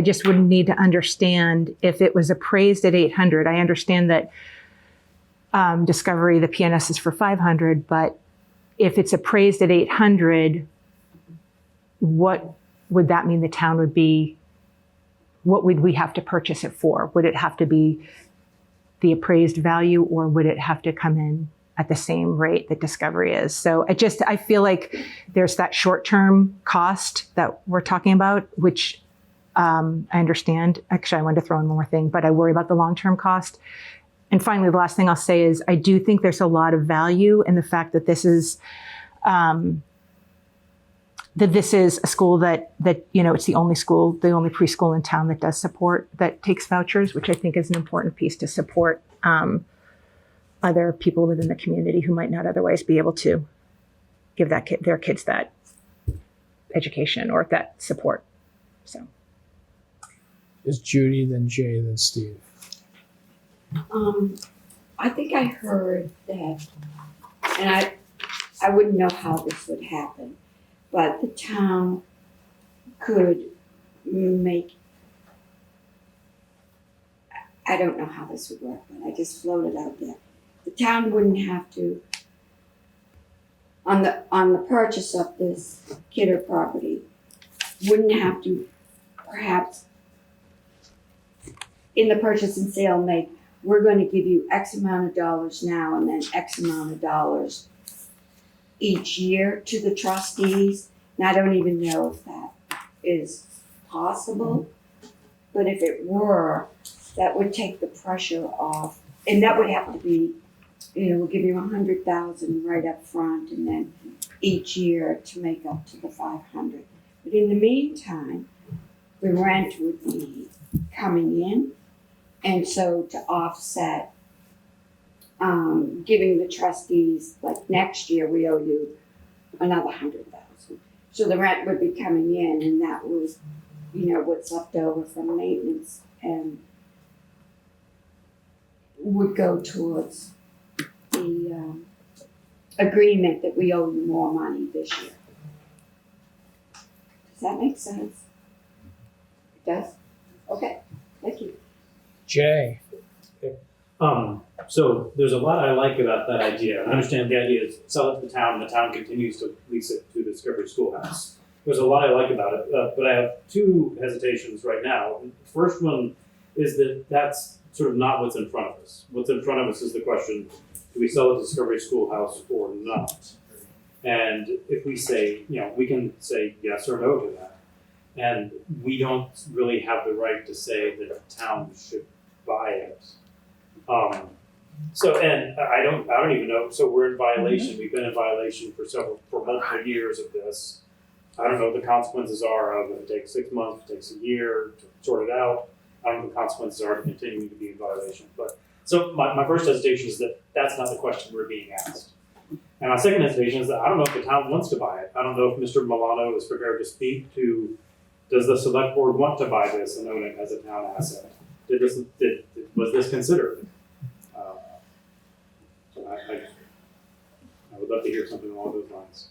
just would need to understand if it was appraised at 800. I understand that Discovery, the PNS is for 500, but if it's appraised at 800, what would that mean the town would be? What would we have to purchase it for? Would it have to be the appraised value, or would it have to come in at the same rate that Discovery is? So I feel like there's that short-term cost that we're talking about, which I understand. Actually, I wanted to throw in one more thing, but I worry about the long-term cost. And finally, the last thing I'll say is I do think there's a lot of value in the fact that this is a school that it's the only school, the only preschool in town that does support, that takes vouchers, which I think is an important piece to support other people within the community who might not otherwise be able to give their kids that education or that support. So, Is Judy, then Jay, then Steve. I think I heard that, and I wouldn't know how this would happen, but the town could make, I don't know how this would work, but I just floated out there. The town wouldn't have to, on the purchase of this Kidder property, wouldn't have to perhaps in the purchase and sale make, we're going to give you X amount of dollars now and then X amount of dollars each year to the trustees. And I don't even know if that is possible, but if it were, that would take the pressure off, and that would have to be, we'll give you $100,000 right up front, and then each year to make up to the 500. But in the meantime, the rent would be coming in, and so to offset, giving the trustees, like next year we owe you another $100,000. So the rent would be coming in, and that was, what's left over from maintenance, and would go towards the agreement that we owe you more money this year. Does that make sense? It does? Okay, thank you. Jay. So there's a lot I like about that idea. I understand the idea is sell it to the town, and the town continues to lease it to the Discovery Schoolhouse. There's a lot I like about it, but I have two hesitations right now. The first one is that that's sort of not what's in front of us. What's in front of us is the question, do we sell it to Discovery Schoolhouse or not? And if we say, we can say yes or no to that. And we don't really have the right to say that the town should buy it. And I don't even know, so we're in violation, we've been in violation for multiple years of this. I don't know what the consequences are of it takes 6 months, it takes a year to sort it out. I don't know what the consequences are to continuing to be in violation. But so my first hesitation is that that's not the question we're being asked. And my second hesitation is that I don't know if the town wants to buy it. I don't know if Mr. Milano is prepared to speak to, does the select board want to buy this and own it as a town asset? Was this considered? So I would love to hear something along those lines.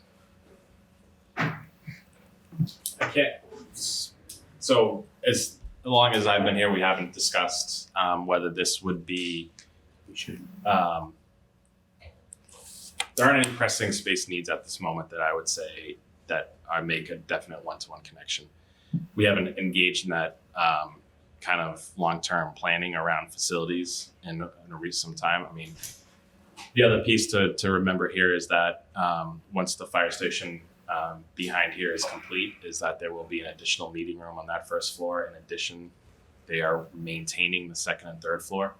I can't. So as long as I've been here, we haven't discussed whether this would be. We should. There aren't any pressing space needs at this moment that I would say that make a definite one-to-one connection. We haven't engaged in that kind of long-term planning around facilities in a recent time. I mean, the other piece to remember here is that once the fire station behind here is complete, is that there will be an additional meeting room on that first floor. In addition, they are maintaining the second and third floor.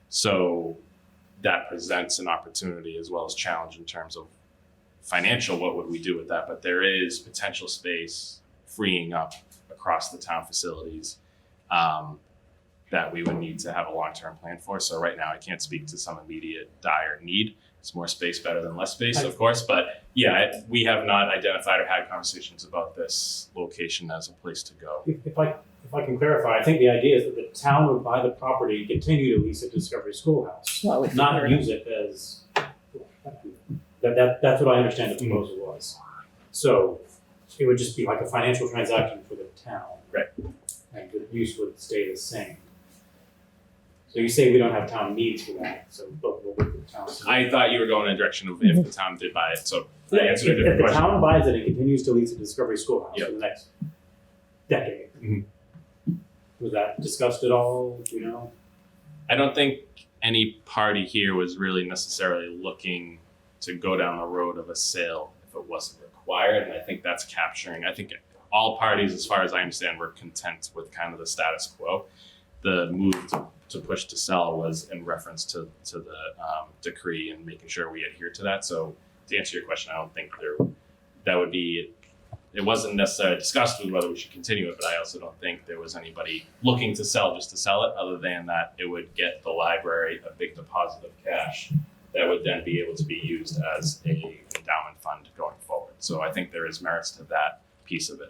So that presents an opportunity as well as challenge in terms of financial, what would we do with that? But there is potential space freeing up across the town facilities that we would need to have a long-term plan for. So right now I can't speak to some immediate dire need. It's more space better than less space, of course. But yeah, we have not identified or had conversations about this location as a place to go. If I can clarify, I think the idea is that the town would buy the property and continue to lease it to Discovery Schoolhouse, not use it as, that's what I understand the proposal was. So it would just be like a financial transaction for the town. Right. And the use would stay the same. So you say we don't have town needs for that, so but we'll work with the town. I thought you were going in a direction of if the town did buy it. So I answered a different if the question. town buys it and continues to lease it to Discovery Schoolhouse for the next decade. Mm-hmm. Was that discussed at all? Do you know? I don't think any party here was really necessarily looking to go down the road of a sale if it wasn't required. And I think that's capturing, I think all parties, as far as I understand, were content with kind of the status quo. The move to push to sell was in reference to the decree and making sure we adhere to that. So to answer your question, I don't think that would be, it wasn't necessarily discussed with whether we should continue it, but I also don't think there was anybody looking to sell just to sell it, other than that it would get the library a big deposit of cash that would then be able to be used as a endowment fund going forward. So I think there is merits to that piece of it.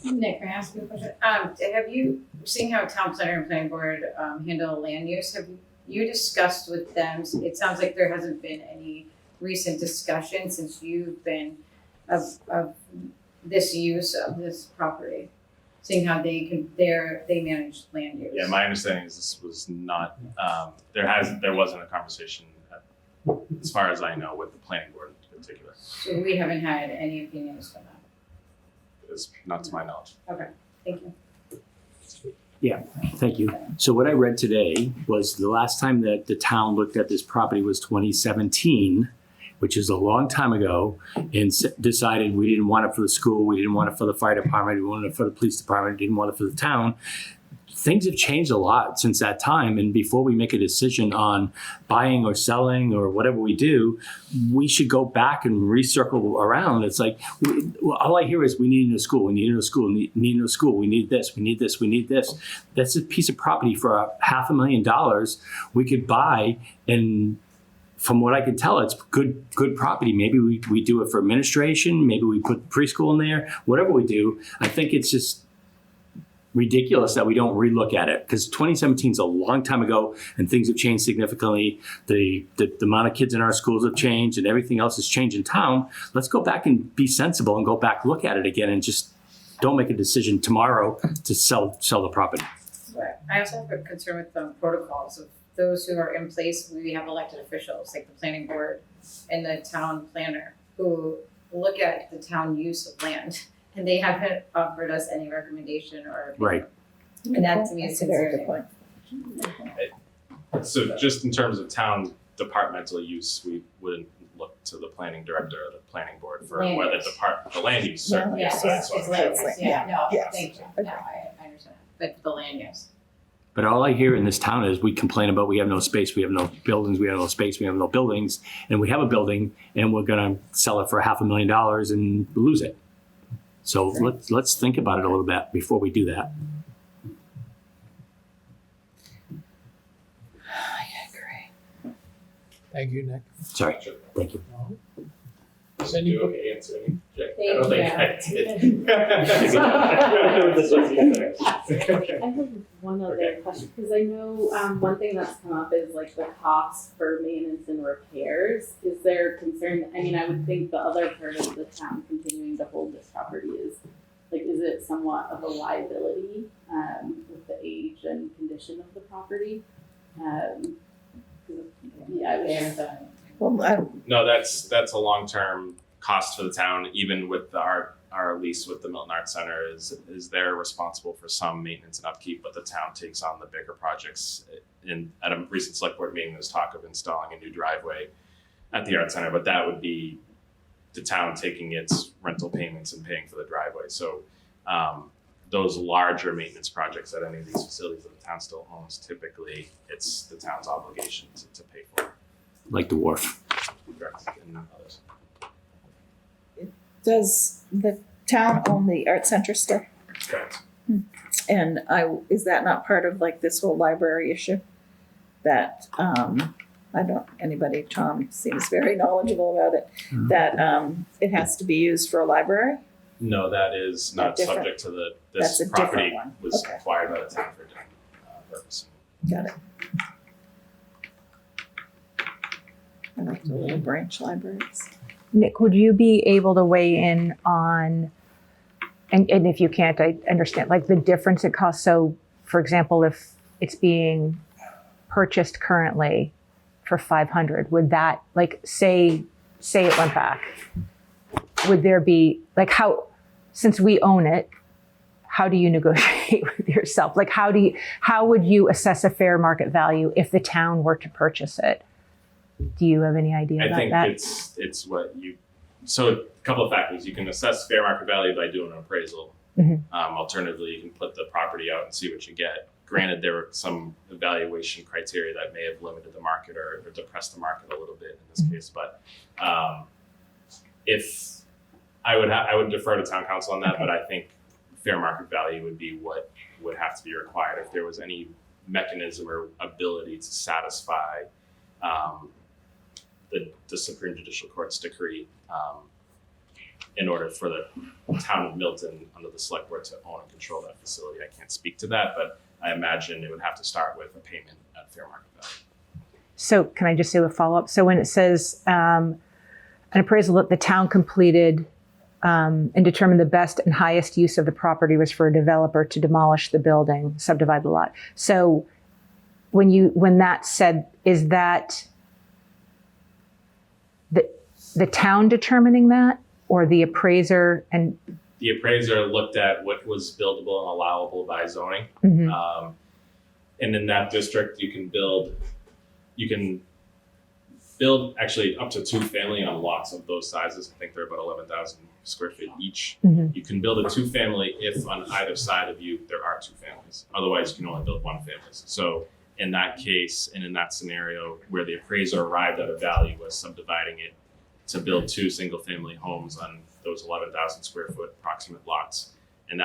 Nick, can I ask you a question? Have you seen how town planner and planning board handle land use? Have you discussed with them? It sounds like there hasn't been any recent discussion since you've been of this use of this property, seeing how they manage land use. Yeah, my understanding is this was not, there wasn't a conversation as far as I know with the planning board in particular. So we haven't had any opinions from them. It's not to my knowledge. Okay, thank you. Yeah, thank you. So what I read today was the last time that the town looked at this property was 2017, which is a long time ago, and decided we didn't want it for the school, we didn't want it for the fire department, we wanted it for the police department, didn't want it for the town. Things have changed a lot since that time, and before we make a decision on buying or selling or whatever we do, we should go back and recircle around. It's like, all I hear is we need a new school, we need a new school, we need a new school, we need this, we need this, we need this. That's a piece of property for $500,000 we could buy, and from what I can tell, it's good property. Maybe we do it for administration, maybe we put preschool in there, whatever we do. I think it's just ridiculous that we don't relook at it, because 2017 is a long time ago and things have changed significantly. The amount of kids in our schools have changed and everything else has changed in town. Let's go back and be sensible and go back, look at it again, and just don't make a decision tomorrow to sell the property. Right. I also have a concern with the protocols of those who are in place. We have elected officials like the planning board and the town planner who look at the town use of land, and they haven't offered us any recommendation or opinion. Right. And that to me is concerning. So just in terms of town departmental use, we wouldn't look to the planning director or the planning board for Land whether use. the land use certainly Yeah, decides on it's it. land use, yeah, no, Yes. thank you, no, I understand, but the land use. But all I hear in this town is we complain about we have no space, we have no buildings, we have no space, we have no buildings, and we have a building and we're gonna sell it for $500,000 and lose it. So let's think about it a little bit before we do that. Thank you, Nick. Sorry, thank you. Does Do anybody, okay answering? Jack? Thank I don't think you. I have one other question, because I know one thing that's come up is like the cost for maintenance and repairs. Is there concern, I mean, I would think the other part of the town continuing to hold this property is, like, is it somewhat of a liability with the age and condition of the property? Yeah, I was just, Well, No, that's a long-term cost for the town, even with our lease with the Milton Arts Center is they're responsible for some maintenance and upkeep, but the town takes on the bigger projects. At a recent select board meeting, there was talk of installing a new driveway at the Arts Center, but that would be the town taking its rental payments and paying for the driveway. So those larger maintenance projects at any of these facilities that the town still owns, typically it's the town's obligation to pay for. Like the wharf. And others. does the town own the art center still? Correct. And is that not part of like this whole library issue? That, anybody, Tom seems very knowledgeable about it, that it has to be used for a library? No, that is not Different- subject to that's this a different property one. was Okay. acquired by the town for a different purpose. Got it. I like the little branch libraries. Nick, would you be able to weigh in on, and if you can't, I understand, like the difference it costs? So, for example, if it's being purchased currently for 500, would that, like, say it went back, would there be, like, how, since we own it, how do you negotiate with yourself? Like, how would you assess a fair market value if the town were to purchase it? Do you have any idea I about think that? it's what you, so a couple of factors. You can assess fair market value by doing an appraisal. Mhm. Alternatively, you can put the property out and see what you get. Granted, there were some evaluation criteria that may have limited the market or depressed the market a little bit in this case, but if I would defer to town council on that, Okay. but I think fair market value would be what would have to be required if there was any mechanism or ability to satisfy the Supreme Judicial Court's decree in order for the town of Milton under the select board to own and control that facility. I can't speak to that, but I imagine it would have to start with a payment at fair market value. So can I just say a follow-up? So when it says an appraisal that the town completed and determined the best and highest use of the property was for a developer to demolish the building, subdivide the lot. So when that said, is that the town determining that, or the appraiser? And The appraiser looked at what was buildable and allowable by zoning. Mhm. And in that district, you can build actually up to 2-family on lots of those sizes. I think they're about 11,000 square feet each. Mhm. You can build a 2-family if on either side of you there are 2 families. Otherwise, you can only build 1 family. So in that case and in that scenario where the appraiser arrived at a value was subdividing it to build 2 single-family homes on those 11,000 square foot approximate lots, and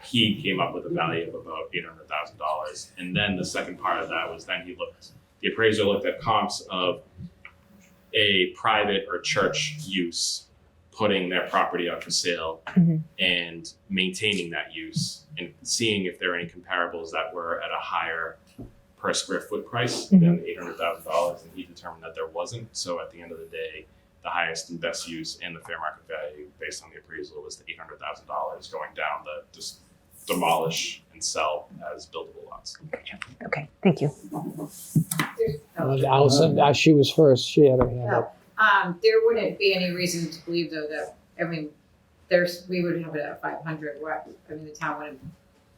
he came up with a value of about $800,000. And then the second part of that was the appraiser looked at comps of a private or church use putting their property up for sale Mhm. and maintaining that use and seeing if there are any comparables that were at a higher per square foot price than $800,000, and he determined that there wasn't. So at the end of the day, the highest and best use and the fair market value based on the appraisal was the $800,000 going down the just demolish and sell as buildable lots. Okay, thank you. Allison, she was first. She had her hand up. There wouldn't be any reason to believe though that, we would have it at 500, the town would,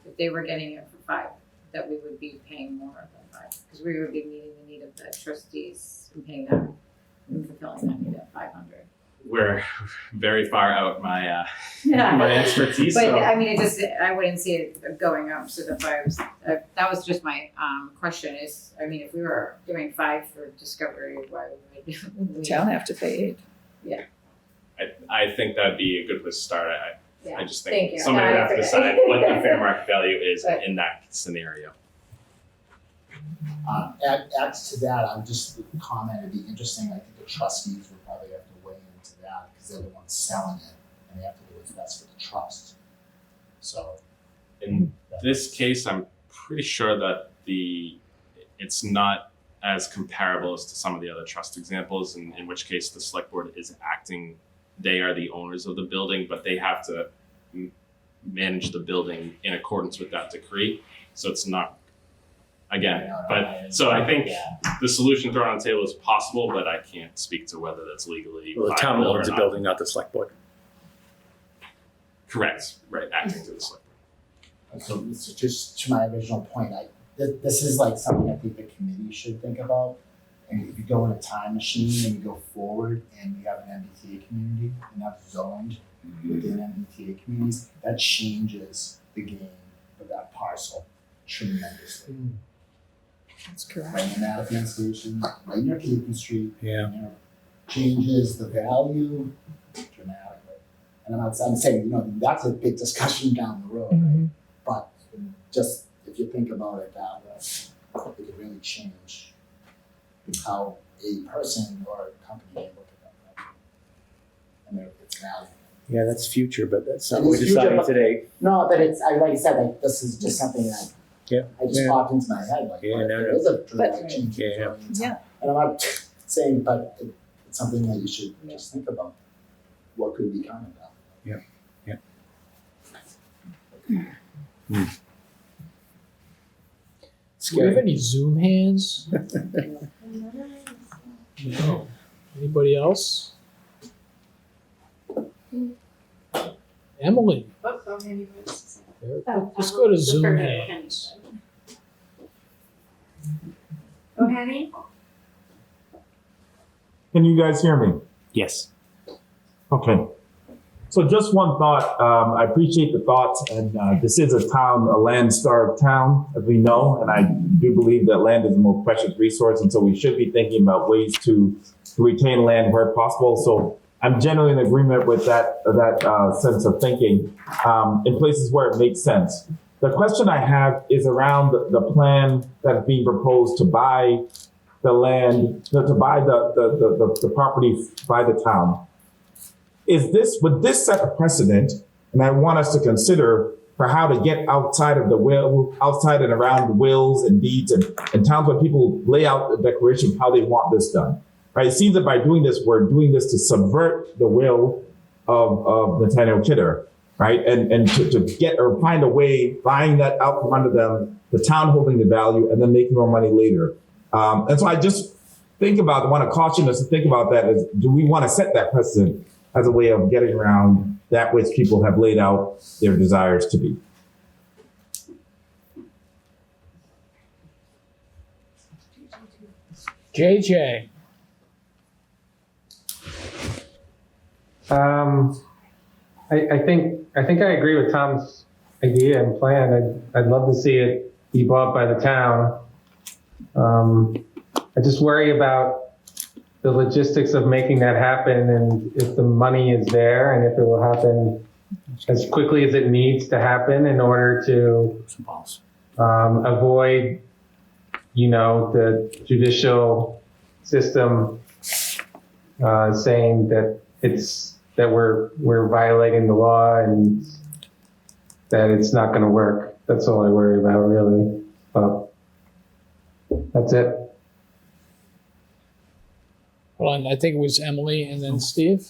if they were getting it for 5, that we would be paying more than 5, because we would be meeting the need of the trustees and paying them in fulfilling that need at 500. We're very far out my Yeah. my expertise. But So I mean, I wouldn't see it going up, so that's why that was just my question is, I mean, if we were doing 5 for Discovery, why would The we? town have to pay 8. I think that'd be a good place to start. Yeah. I just Thank think you. somebody No, would have to okay. decide what the fair market value is But- in that scenario. Add to that, I'm just the comment, it'd be interesting, I think the trustees would probably have to weigh into that, because they're the ones selling it, and they have to do what's best for the trust. So. In this case, I'm pretty sure that it's not as comparable as to some of the other trust examples, in which case the select board is acting, they are the owners of the building, but they have to manage the building in accordance with that decree. So it's not, again, but so I think the solution thrown on the table is possible, but I can't speak to whether that's legally Well, the town viable or owns the not. building, not the select board. Correct, right, acting to the select board. So it's just to my original point, this is like something I think the committee should think about. And if you go in a time machine and you go forward and you have an MBTA community and that's zoned within MBTA communities, that changes the game for that parcel tremendously. That's correct. Right in that Mattapan Station, right near Capon Street. Yeah. You know, changes the value dramatically. And I'm saying, you know, that's a big discussion down the road, right? But just if you think about it that way, it could really change how a person or a company may look at that property and its value. Yeah, that's future, but that's not It what is we're future, deciding but- today. No, but it's, like I said, like, this is just something that I just popped into my head, like, Yeah, what if no, there no. is a dramatic change in Yeah. zoning in town? Yeah. And I'm not saying, but it's something that you should just think about. What could be coming down? Do we have any Zoom hands? No. Anybody else? Emily, let's go to Zoom hands. Oh, Henny? Can you guys hear me? Yes. Okay. So just one thought. I appreciate the thoughts, and this is a land-starved town, as we know, and I do believe that land is the most precious resource, and so we should be thinking about ways to retain land where possible. So I'm generally in agreement with that sense of thinking in places where it makes sense. The question I have is around the plan that's being proposed to buy the land, to buy the property by the town. Would this set a precedent, and I want us to consider for how to get outside of the will, outside and around wills and deeds and towns where people lay out the declaration of how they want this done, right? It seems that by doing this, we're doing this to subvert the will of Nathaniel Kidder, right? And to get or find a way, buying that out from under them, the town holding the value and then making more money later. And so I just want to caution us to think about that is, do we want to set that precedent as a way of getting around that which people have laid out their desires to be? JJ. I think I agree with Tom's idea and plan. I'd love to see it be bought by the town. I just worry about the logistics of making that happen, and if the money is there, and if it will happen as quickly as it needs to happen in order to avoid, the judicial system saying that we're violating the law and that it's not going to work. That's all I worry about, really. That's it. Hold on, I think it was Emily and then Steve.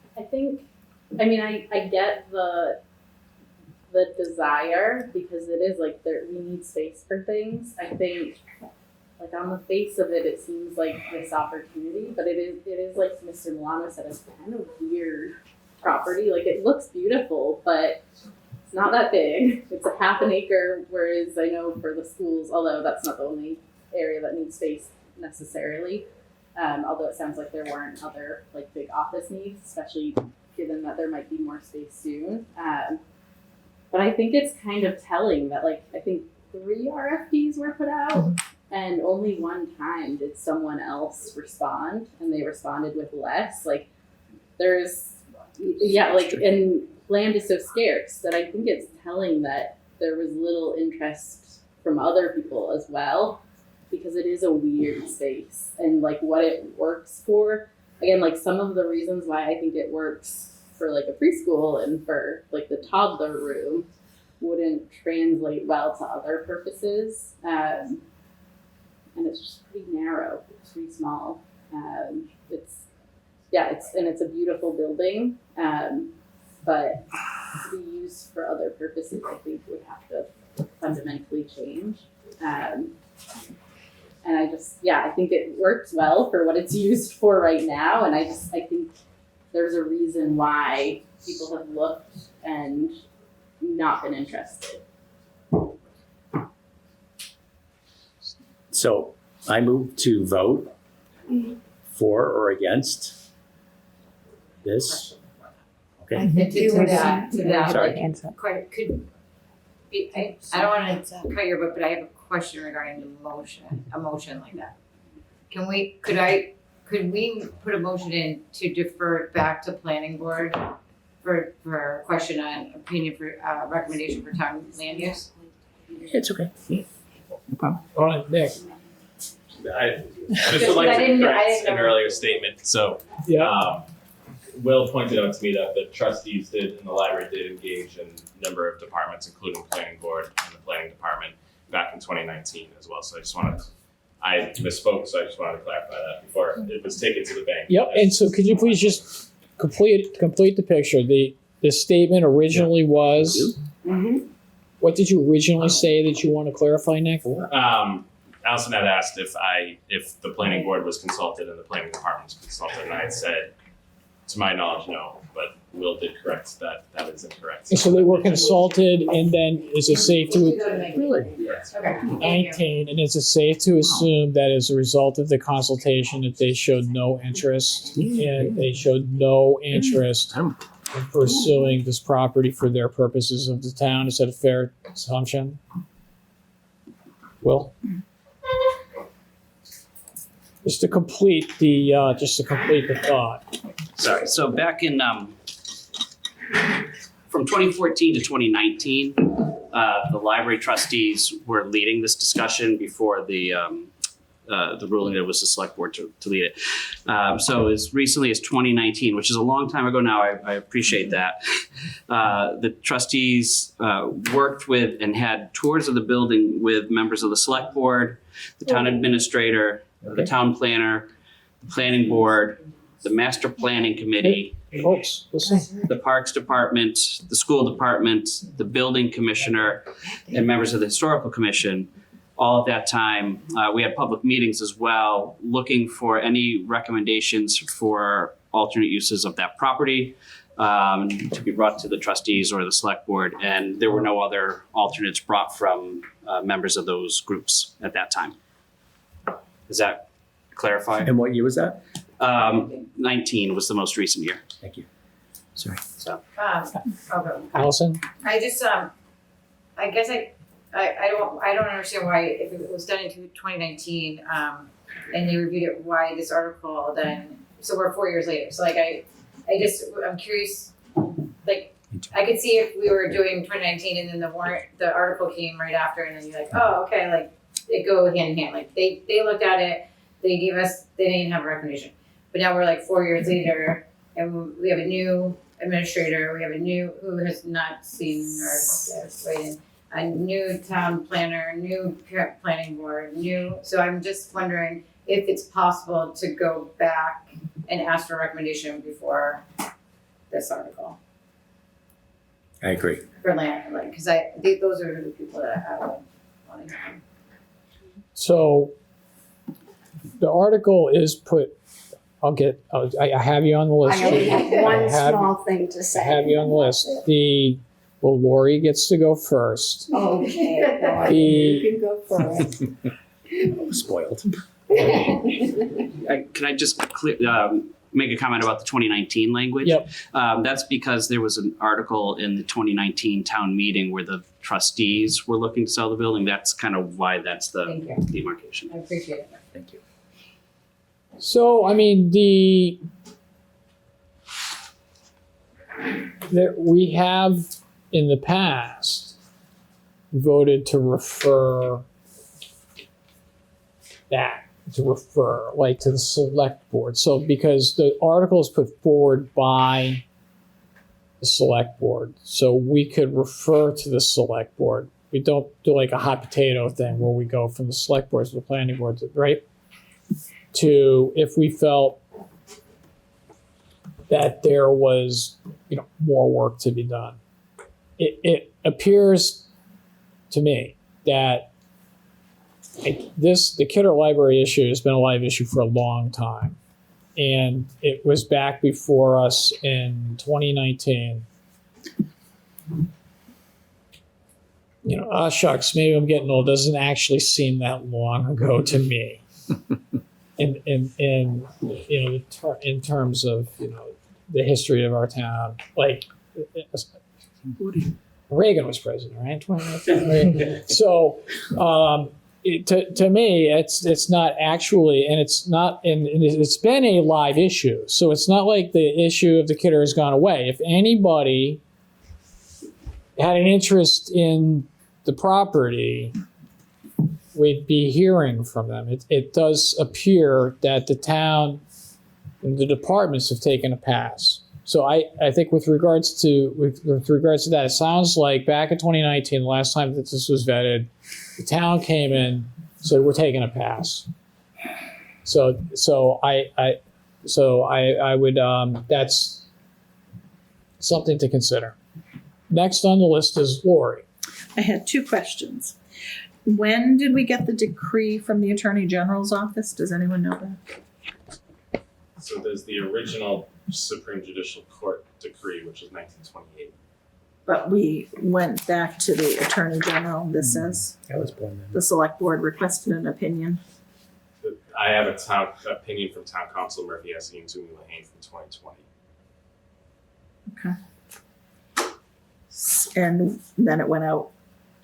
I get the desire because it is like we need space for things. I think like on the face of it, it seems like this opportunity, but it is like Mr. Milano said, it's kind of weird property. Like it looks beautiful, but it's not that big. It's a half an acre, whereas I know for the schools, although that's not the only area that needs space necessarily. although it sounds like there weren't other like big office needs, especially given that there might be more space soon. But I think it's kind of telling that like I think 3 RFPs were put out and only one time did someone else respond, and they responded with less. Like there's and land is so scarce that I think it's telling that there was little interest from other people as well, because it is a weird space and like what it works for. Again, like some of the reasons why I think it works for like a preschool and for like the toddler room wouldn't translate well to other purposes. And it's just pretty narrow, it's pretty small. It's a beautiful building, but to be used for other purposes, I think would have to fundamentally change. And I think it works well for what it's used for right now. And I think there's a reason why people have looked and not been interested. So I move to vote for or against this. Okay. To that, Sorry. I don't want to cut your book, but I have a question regarding a motion like that. Could we put a motion in to defer it back to planning board for a question on opinion for recommendation for town land use? It's okay. Yeah. No problem. All right, Nick. I just would like to correct an earlier statement. So, Will pointed out to me that the trustees and the library did engage in a number of departments, including planning board and the planning department back in 2019 as well. So I misspoke, so I just wanted to clarify that before it was taken to the bank. Yep, and so could you please just complete the picture? The statement originally was, what did you originally say that you want to clarify, Nick? Allison had asked if the planning board was consulted and the planning department was consulted, and I had said, to my knowledge, no, but Will did correct that is incorrect. And so they were consulted, and then is it safe to Really? Yes. Okay. 19? And is it safe to assume that as a result of the consultation, that they showed no interest in pursuing this property for their purposes of the town? Is that a fair assumption? Will? Just to complete the thought. Sorry, so back in, from 2014 to 2019, the library trustees were leading this discussion before the ruling that it was the select board to lead it. So as recently as 2019, which is a long time ago now, I appreciate that. The trustees worked with and had tours of the building with members of the select board, the town administrator, the town planner, the planning board, the master planning committee, Folks, listen. the parks department, the school department, the building commissioner, and members of the historical commission. All at that time, we had public meetings as well, looking for any recommendations for alternate uses of that property to be brought to the trustees or the select board. And there were no other alternates brought from members of those groups at that time. Does that clarify? And what year was that? 19 was the most recent year. Thank you. Sorry. So. Okay. Allison? I just, I guess I don't understand why, if it was done in 2019, and they reviewed it, why this article then, so we're 4 years later. So like, I'm curious, like, I could see if we were doing 2019 and then the article came right after, and then you're like, oh, okay, like, they go hand in hand. Like, they looked at it, they didn't have a recommendation. But now we're like 4 years later, and we have a new administrator, we have who has not seen or waiting, a new town planner, new planning board, so I'm just wondering if it's possible to go back and ask for a recommendation before this article. I agree. For land, like, because those are the people that I would want to hear. So the article is put, I have you on the list. I only have one small thing to say. I have you on the list. Lori gets to go first. Okay, Lori, you can go first. Spoiled. Can I just make a comment about the 2019 language? Yep. That's because there was an article in the 2019 town meeting where the trustees were looking to sell the building. That's kind of why that's the Thank you. demarcation. I appreciate it. Thank you. So, I mean, we have in the past voted to refer like to the select board. So because the article is put forward by the select board, so we could refer to the select board. We don't do like a hot potato thing where we go from the select board to the planning board, right? To if we felt that there was, more work to be done. It appears to me that the Kidder Library issue has been a live issue for a long time. And it was back before us in 2019. Shucks, maybe I'm getting old. It doesn't actually seem that long ago to me. In terms of, the history of our town. Like, Reagan was president, right? 2019. So, to me, it's not actually, and it's not, and it's been a live issue. So it's not like the issue of the Kidder has gone away. If anybody had an interest in the property, we'd be hearing from them. It does appear that the town and the departments have taken a pass. So I think with regards to that, it sounds like back in 2019, the last time that this was vetted, the town came in, said we're taking a pass. So I would that's something to consider. Next on the list is Lori. I had two questions. When did we get the decree from the Attorney General's office? Does anyone know that? So there's the original Supreme Judicial Court decree, which was 1928. But we went back to the Attorney General. This says I was born then. the Select Board requested an opinion. I have a town opinion from Town Council Murphy Essing and Toomey Lahane from 2020. Okay. And then it went out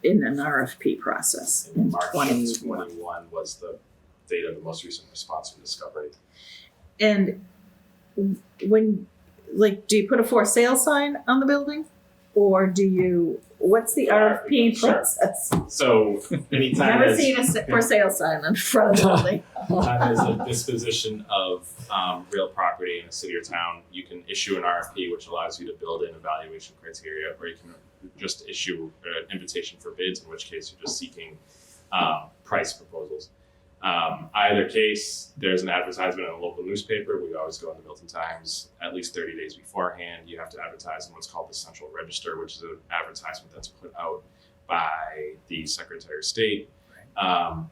in an RFP process in March 2021. 21 was the date of the most recent response from Discovery. And when, do you put a for sale sign on the building? Or what's the RFP process? So anytime Never seen a for sale sign in front of the building. there's a disposition of real property in a city or town, you can issue an RFP, which allows you to build in evaluation criteria, or you can just issue an invitation for bids, in which case you're just seeking price proposals. Either case, there's an advertisement in a local newspaper. We always go in the Milton Times at least 30 days beforehand. You have to advertise in what's called the Central Register, which is an advertisement that's put out by the Secretary of State. I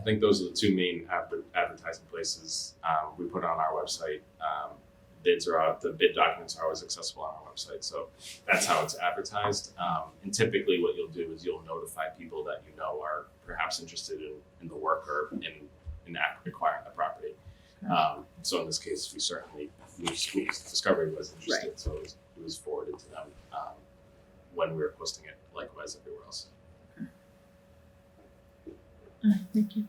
think those are the two main advertising places. We put it on our website. Bids are out. The bid documents are always accessible on our website. So that's how it's advertised. And typically what you'll do is you'll notify people that you know are perhaps interested in the work or in acquiring the property. So in this case, Discovery was interested. Right. So it was forwarded to them when we were posting it, likewise everywhere else. Thank you.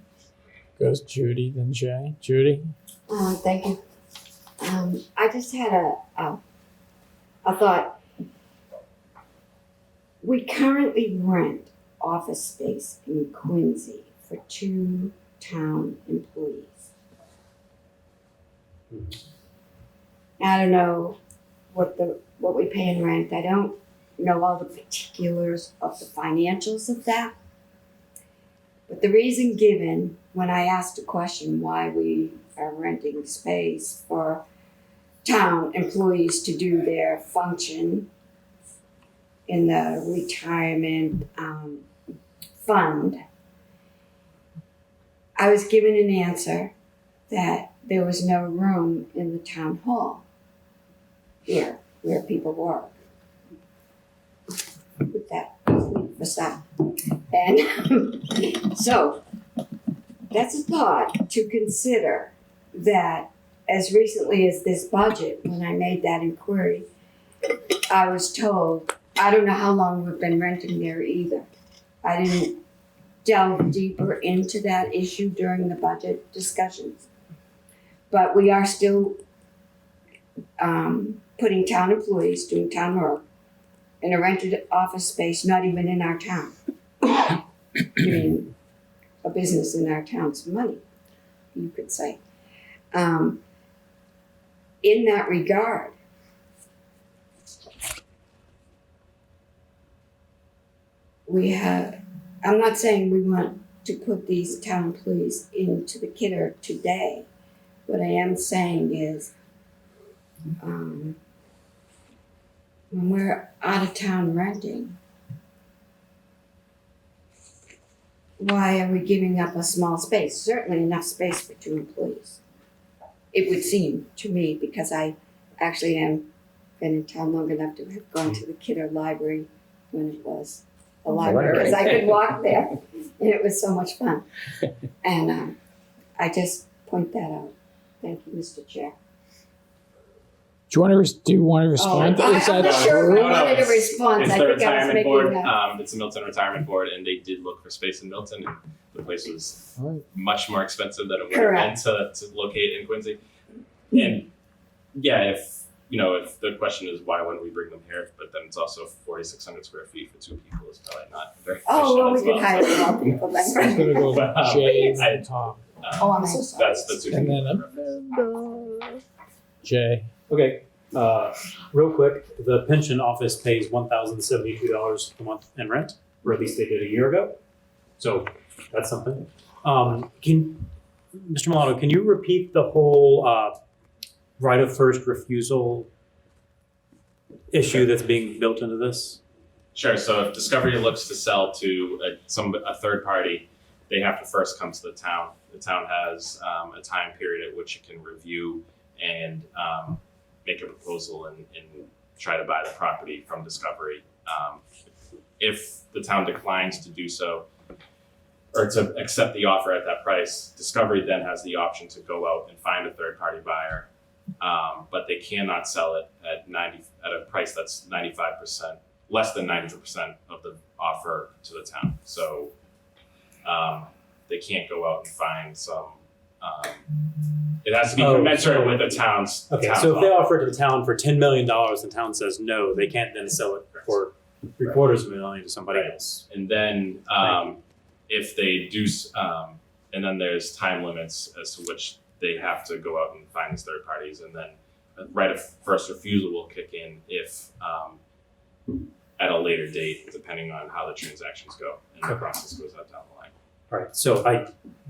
Goes Judy, then Jay. Judy? Thank you. I just had a thought. We currently rent office space in Quincy for 2 town employees. I don't know what we pay in rent. I don't know all the particulars of the financials of that. But the reason given when I asked a question why we are renting space for town employees to do their function in the retirement fund, I was given an answer that there was no room in the town hall here where people work. With that, for that. And so That's a thought to consider, that as recently as this budget, when I made that inquiry, I was told, I don't know how long we've been renting there either. I didn't delve deeper into that issue during the budget discussions. But we are still putting town employees doing town work in a rented office space, not even in our town. Giving a business in our town's money, you could say. In that regard, I'm not saying we want to put these town employees into the kidder today. What I am saying is, when we're out of town renting, why are we giving up a small space? Certainly enough space for 2 employees. It would seem to me, because I actually am been in town long enough to have gone to the Kidder Library when it was a library, because I could walk there, and it was so much fun. And I just point that out. Thank you, Mr. Chair. Do you want to respond? I'm not sure if I wanted a response. It's I the think I was retirement making board. that. It's the Milton Retirement Board, and they did look for space in Milton, and the place was much more expensive than it would have been to locate in Quincy. And yeah, if the question is why wouldn't we bring them here, but then it's also 4,600 square feet for 2 people is probably not very efficient. Oh, well, we as could hire more people then. I'm going to go with Jay and Tom. I'm so sorry. That's the 2 And people. then Jay. Okay, real quick, the pension office pays $1,072 a month in rent, or at least they did a year ago. So that's something. Mr. Milano, can you repeat the whole right of first refusal issue that's being built into this? Sure. So if Discovery looks to sell to a third party, they have to first come to the town. The town has a time period at which it can review and make a proposal and try to buy the property from Discovery. If the town declines to do so, or to accept the offer at that price, Discovery then has the option to go out and find a third party buyer, but they cannot sell it at a price that's 95%, less than 90% of the offer to the town. So they can't go out and find some. It has to be commensurate with the town's. Okay, town's so if they offer. offer it to the town for $10 million, the town says no, they can't then sell it for $750,000 to somebody else. And then if they do, and then there's time limits as to which they have to go out and find these third parties, and then right of first refusal will kick in if at a later date, depending on how the transactions go and the process goes out down the line. All right, so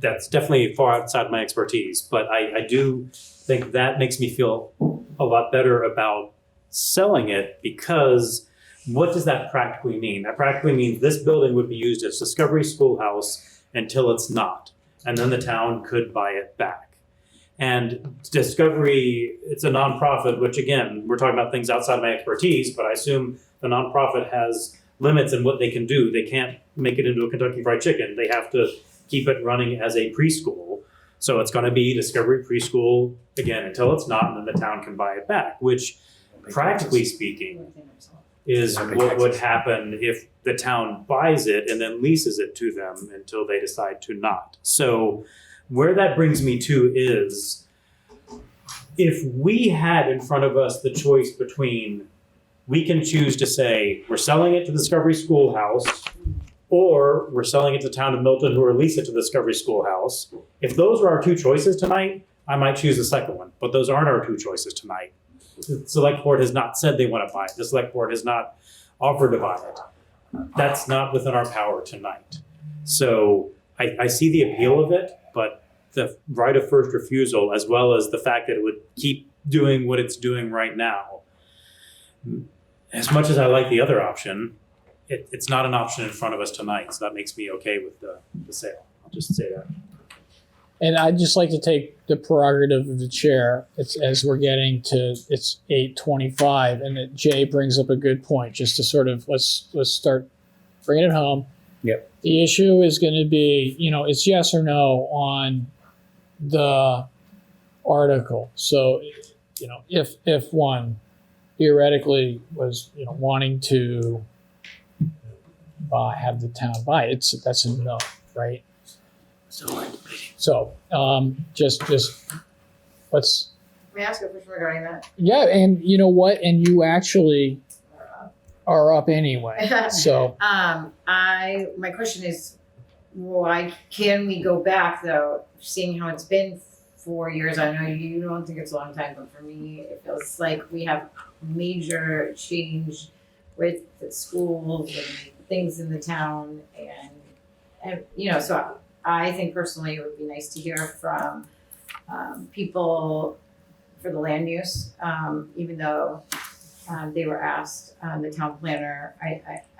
that's definitely far outside my expertise, but I do think that makes me feel a lot better about selling it, because what does that practically mean? That practically means this building would be used as Discovery Schoolhouse until it's not, and then the town could buy it back. And Discovery, it's a nonprofit, which again, we're talking about things outside my expertise, but I assume the nonprofit has limits in what they can do. They can't make it into a Kentucky Fried Chicken. They have to keep it running as a preschool. So it's going to be Discovery Preschool again until it's not, and then the town can buy it back, which practically speaking is what would happen if the town buys it and then leases it to them until they decide to not. So where that brings me to is, if we had in front of us the choice between, we can choose to say, we're selling it to Discovery Schoolhouse, or we're selling it to the town of Milton, who will lease it to the Discovery Schoolhouse. If those are our 2 choices tonight, I might choose the second one, but those aren't our 2 choices tonight. The select board has not said they want to buy it. The select board has not offered to buy it. That's not within our power tonight. So I see the appeal of it, but the right of first refusal, as well as the fact that it would keep doing what it's doing right now, as much as I like the other option, it's not an option in front of us tonight. So that makes me okay with the sale. I'll just say that. And I'd just like to take the prerogative of the chair. It's as we're getting to, it's 8:25, and that Jay brings up a good point. Just to sort of let's start bringing it home. Yep. The issue is going to be, it's yes or no on the article. So, if one theoretically was, wanting to have the town buy it, that's a no, right? So, just let's. May I ask a question regarding that? Yeah, and you know what? And you actually are up anyway. So, my question is, why can we go back though? Seeing how it's been 4 years, I know you don't think it's a long time, but for me, it feels like we have major change with the schools and things in the town, and so I think personally it would be nice to hear from people for the land use, even though they were asked, the town planner.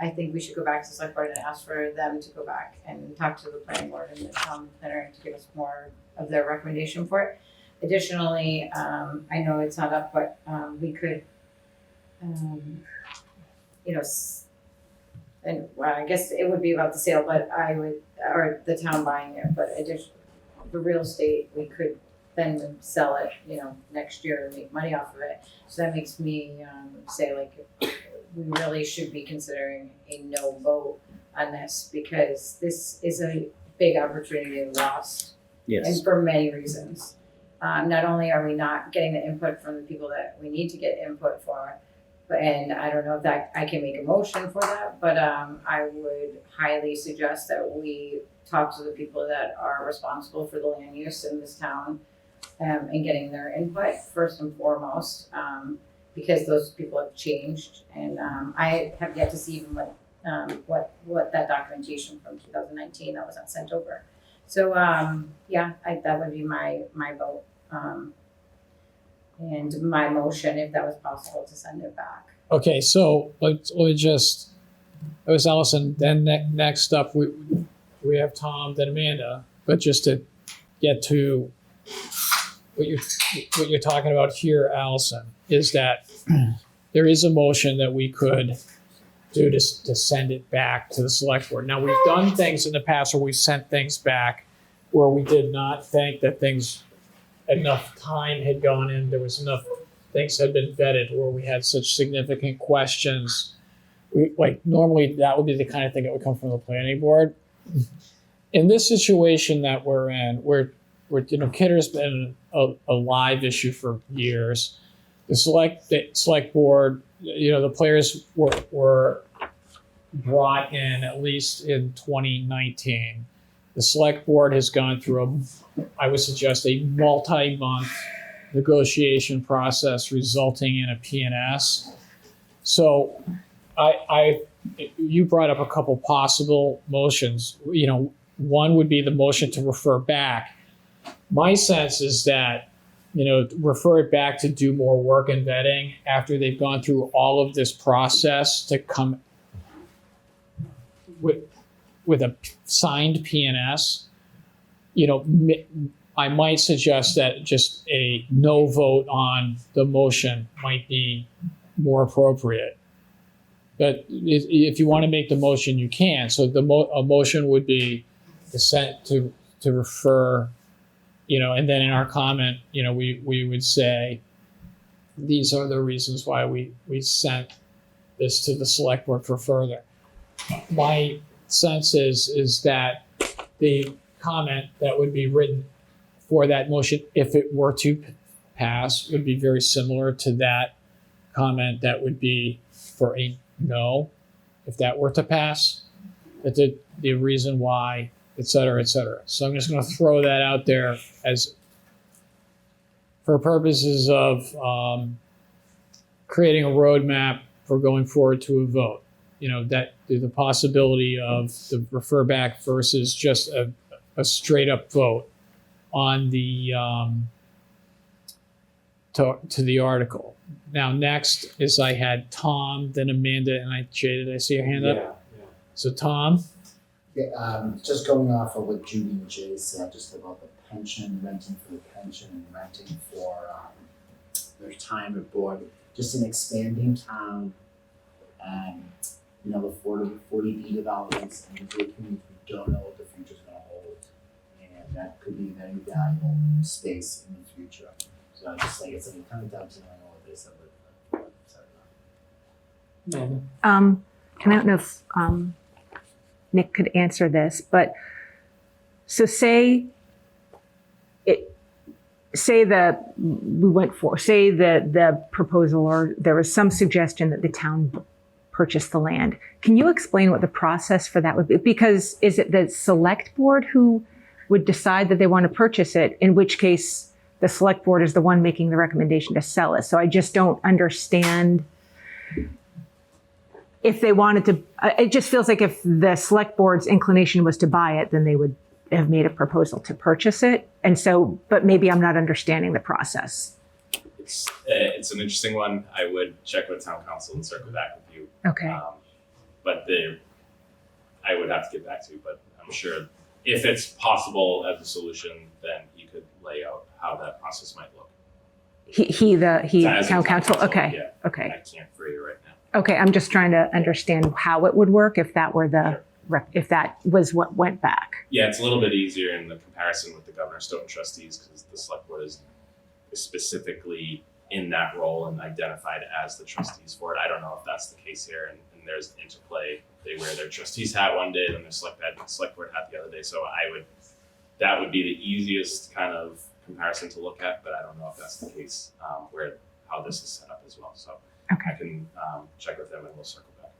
I think we should go back to the select board and ask for them to go back and talk to the planning board and the town planner to give us more of their recommendation for it. Additionally, I know it's not up, but we could, and well, I guess it would be about the sale, but or the town buying it, but the real estate, we could then sell it, next year and make money off of it. So that makes me say like, we really should be considering a no vote on this, because this is a big opportunity lost. Yes. And for many reasons. Not only are we not getting the input from the people that we need to get input for, and I don't know if that I can make a motion for that, but I would highly suggest that we talk to the people that are responsible for the land use in this town, and getting their input first and foremost, because those people have changed, and I have yet to see even what that documentation from 2019 that was not sent over. So that would be my vote. And my motion, if that was possible, to send it back. okay, so let just. It was Allison. Then next up, we have Tom, then Amanda. But just to get to what you're talking about here, Allison, is that there is a motion that we could do to send it back to the select board. Now, we've done things in the past where we sent things back where we did not think that enough time had gone in, there was enough things had been vetted, where we had such significant questions. Normally that would be the kind of thing that would come from the planning board. In this situation that we're in, where Kidder's been a live issue for years, the select board, the players were brought in at least in 2019. The select board has gone through I would suggest a multi-month negotiation process resulting in a P&S. So you brought up a couple possible motions. One would be the motion to refer back. My sense is that, refer it back to do more work and vetting after they've gone through all of this process to come with a signed P&S. I might suggest that just a no vote on the motion might be more appropriate. But if you want to make the motion, you can. So a motion would be to refer, and then in our comment, we would say, these are the reasons why we sent this to the select board for further. My sense is that the comment that would be written for that motion, if it were to pass, would be very similar to that comment that would be for a no, if that were to pass, that the reason why, et cetera, et cetera. So I'm just going to throw that out there as for purposes of creating a roadmap for going forward to a vote. That the possibility of the refer back versus just a straight up vote on the to the article. Now, next is I had Tom, then Amanda, and Jay, did I see your hand up? Yeah. So Tom? Yeah, just going off of what Judy and Jay said, just about the pension, renting for the pension and renting for their time aboard, just an expanding town. you know, the 40B developments, and these are communities we don't know what the future's gonna hold. And that could be a very valuable space in the future. So I just think it's kind of dumb to know all of this, but sorry. And I don't know if Nick could answer this, but so say the proposal, or there was some suggestion that the town purchase the land. Can you explain what the process for that would be? Because is it the select board who would decide that they want to purchase it, in which case the select board is the one making the recommendation to sell it? So I just don't understand if they wanted to, it just feels like if the select board's inclination was to buy it, then they would have made a proposal to purchase it. And so, but maybe I'm not understanding the process. It's an interesting one. I would check with town council and circle back with you. Okay. But I would have to get back to you, but I'm sure if it's possible as a solution, then you could lay out how that process might look. He town council? Okay. Yeah. Okay. I can't for you right now. Okay, I'm just trying to understand how it would work if that were if that was what went back. Yeah, it's a little bit easier in the comparison with the Governor Stoughton trustees because the select board is specifically in that role and identified as the trustees for it. I don't know if that's the case here, and there's interplay. They wear their trustees hat one day, then their select board hat the other day. So that would be the easiest kind of comparison to look at, but I don't know if that's the case how this is set up as well. So okay. I can check with them and we'll circle back.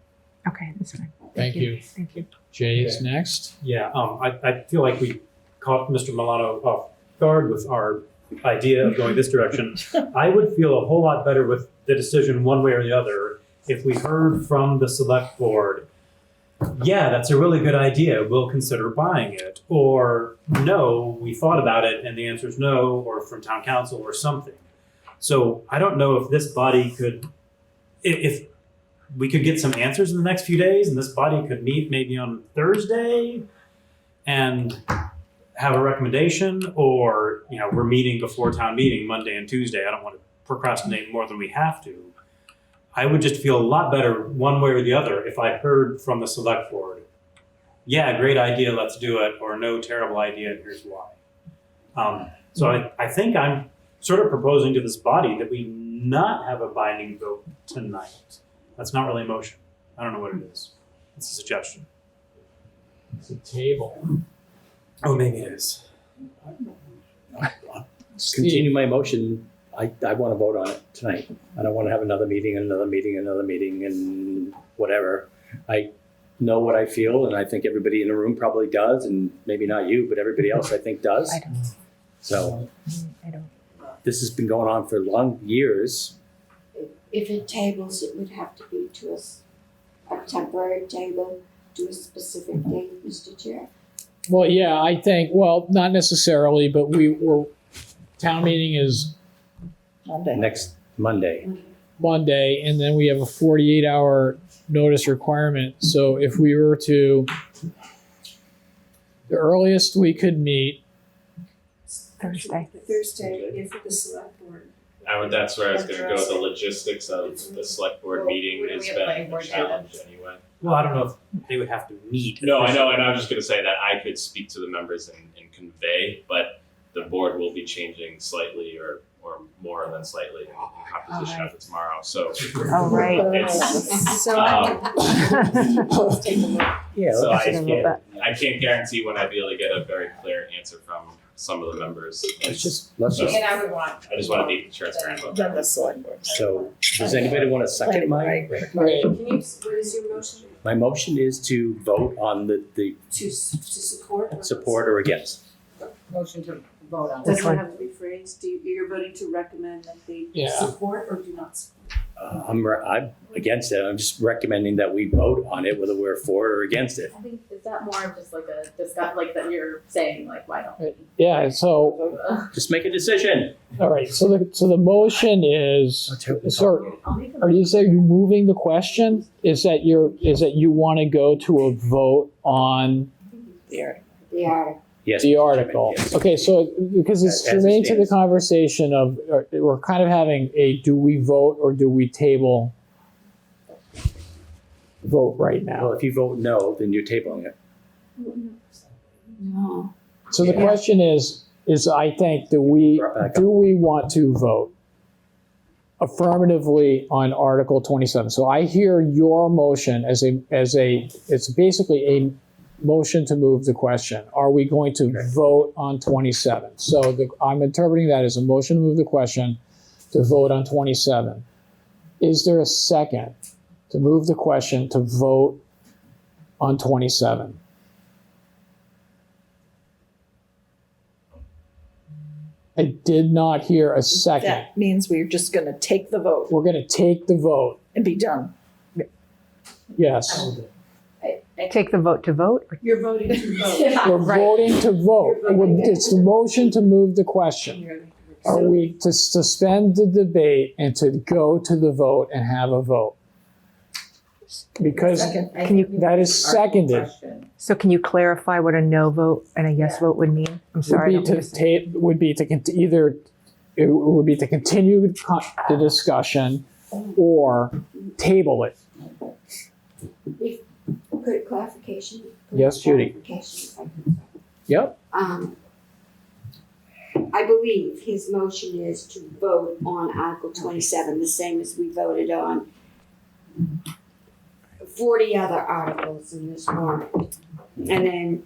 Okay, that's fine. Thank you. Thank you. Jay's next. Yeah, I feel like we caught Mr. Milano off guard with our idea of going this direction. I would feel a whole lot better with the decision one way or the other if we heard from the select board, yeah, that's a really good idea, we'll consider buying it. Or no, we thought about it and the answer is no, or from town council or something. So I don't know if this body could, if we could get some answers in the next few days and this body could meet maybe on Thursday and have a recommendation, or, you know, we're meeting before town meeting Monday and Tuesday. I don't want to procrastinate more than we have to. I would just feel a lot better one way or the other if I heard from the select board, yeah, great idea, let's do it, or no, terrible idea, and here's why. So I think I'm sort of proposing to this body that we not have a binding vote tonight. That's not really a motion. I don't know what it is. It's a suggestion. It's a table. Oh, maybe it is. Continue my motion. I want to vote on it tonight. I don't want to have another meeting and whatever. I know what I feel, and I think everybody in the room probably does, and maybe not you, but everybody else I think does. I don't. So I don't. this has been going on for long years. If it tables, it would have to be to a temporary table to a specific date, Mr. Chair. Well, yeah, I think, well, not necessarily, but town meeting is Next Monday. Monday, and then we have a 48-hour notice requirement. So if we were to, the earliest we could meet. Thursday is the select board. That's where I was going to go. The logistics of the select board meeting wouldn't has we have been planning a board challenge anyway. Well, I don't know if they would have to meet. No, I know, and I was just going to say that I could speak to the members and convey, but the board will be changing slightly or more than slightly in composition after tomorrow. So Oh, right. So Yeah. so let's I can't guarantee when I'd be able to get a very clear answer from some of the members. let's just. And I would want. I just want to be transparent about that. Then the select board. So does anybody want to second my? can you, what is your motion? My motion is to vote on the To support? support or against. Motion to vote on. Does it have to be phrased? You're voting to recommend that they Yeah. support or do not support? I'm against it. I'm just recommending that we vote on it, whether we're for it or against it. I think, is that more of just like a discuss, like that you're saying, like, why don't we? Yeah, so, Just make a decision. all right, so the motion is, so I'll make a are you saying you're moving the question? Is that you want to go to a vote on The article. Yes. the article? Yes. Okay, so because it's As it germane to the stands. conversation of, we're kind of having a do we vote or do we table vote right Well, now. if you vote no, then you're tabling it. No. So the question is I think, do we want to vote affirmatively on Article 27? So I hear your motion as it's basically a motion to move the question. Are we going to vote on 27? So I'm interpreting that as a motion to move the question to vote on 27. Is there a second to move the question to vote on 27? I did not hear a second. That means we're just gonna take the vote We're going to take the vote. and be done. Yes. Take the vote to vote? You're voting to vote. We're voting to vote. It's the motion to move the question. Are we to suspend the debate and to go to the vote and have a vote? Because that is seconded. So can you clarify what a no vote and a yes vote would mean? I'm sorry. Would be to continue the discussion or table it. Quick clarification. Yes, Judy. Clarification. Yep. I believe his motion is to vote on Article 27, the same as we voted on 40 other articles in this warrant. And then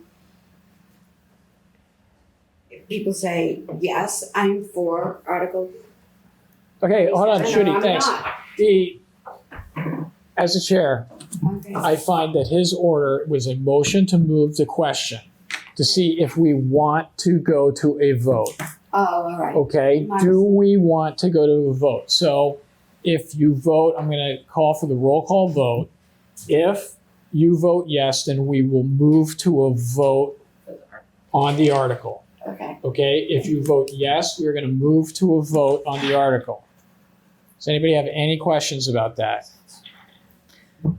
if people say, yes, I'm for Article. Okay, hold on, 27, Judy, or I'm thanks. not. As a chair, Okay. I find that his order was a motion to move the question to see if we want to go to a vote. Oh, all right. Okay, do we want to go to a vote? So if you vote, I'm going to call for the roll call vote. If you vote yes, then we will move to a vote on the article. Okay. Okay, if you vote yes, we're going to move to a vote on the article. Does anybody have any questions about that?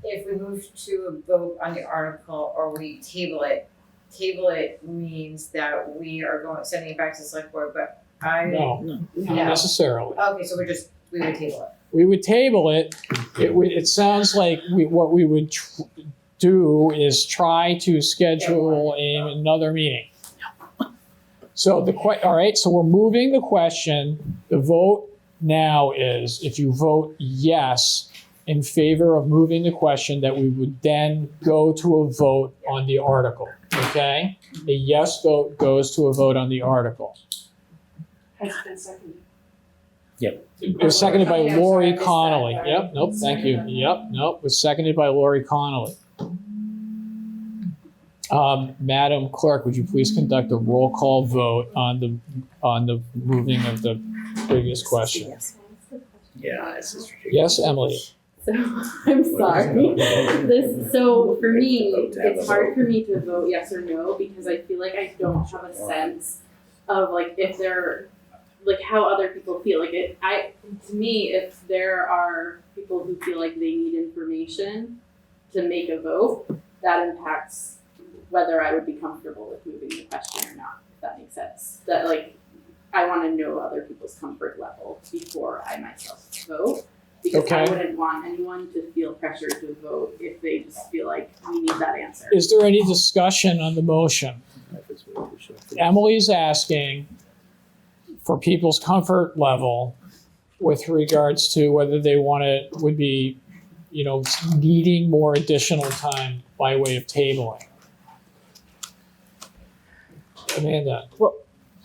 If we move to a vote on the article or we table it means that we are sending it back to the select board, but No, not necessarily. Okay, so we would table it. We would table it. It sounds like what we would do is try to schedule another meeting. So all right, so we're moving the question. The vote now is, if you vote yes in favor of moving the question, that we would then go to a vote on the article, okay? A yes vote goes to a vote on the article. Has been seconded. Yep. It was seconded by Okay, I'm Lori sorry, I missed that. Connolly. All right. Yep, nope, thank you. Yep, nope, it was seconded by Lori Connolly. Madam Clerk, would you please conduct a roll call vote on the moving of the previous question? Yeah, this is ridiculous. Yes, Emily? So I'm sorry. So for me, it's hard for me to vote yes or no because I feel like I don't have a sense of like if they're like how other people feel. Like to me, if there are people who feel like they need information to make a vote, that impacts whether I would be comfortable with moving the question or not, if that makes sense. That like I want to know other people's comfort level before I myself vote. Because Okay. I wouldn't want anyone to feel pressured to vote if they just feel like we need that answer. Is there any discussion on the motion? Emily's asking for people's comfort level with regards to whether they would be, needing more additional time by way of tabling. Amanda? Well,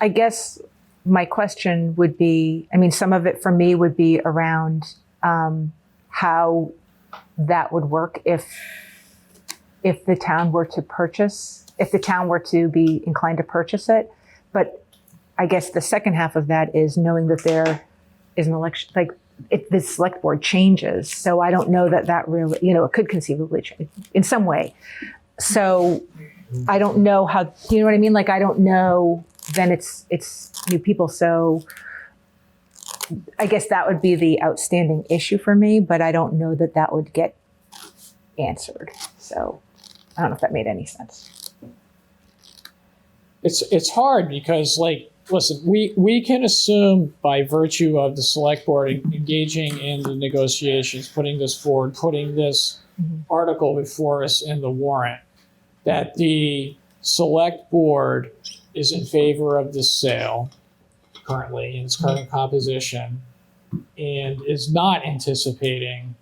I guess my question would be, some of it for me would be around how that would work if the town were to be inclined to purchase it. But I guess the second half of that is knowing that there is an election, like if the select board changes. So I don't know that really, it could conceivably change in some way. So I don't know how, you know what I mean? Like, I don't know, then it's new people. So I guess that would be the outstanding issue for me, but I don't know that would get answered. So I don't know if that made any sense. It's hard because, listen, we can assume by virtue of the select board engaging in the negotiations, putting this forward, putting this article before us in the warrant that the select board is in favor of this sale currently in its current composition and is not anticipating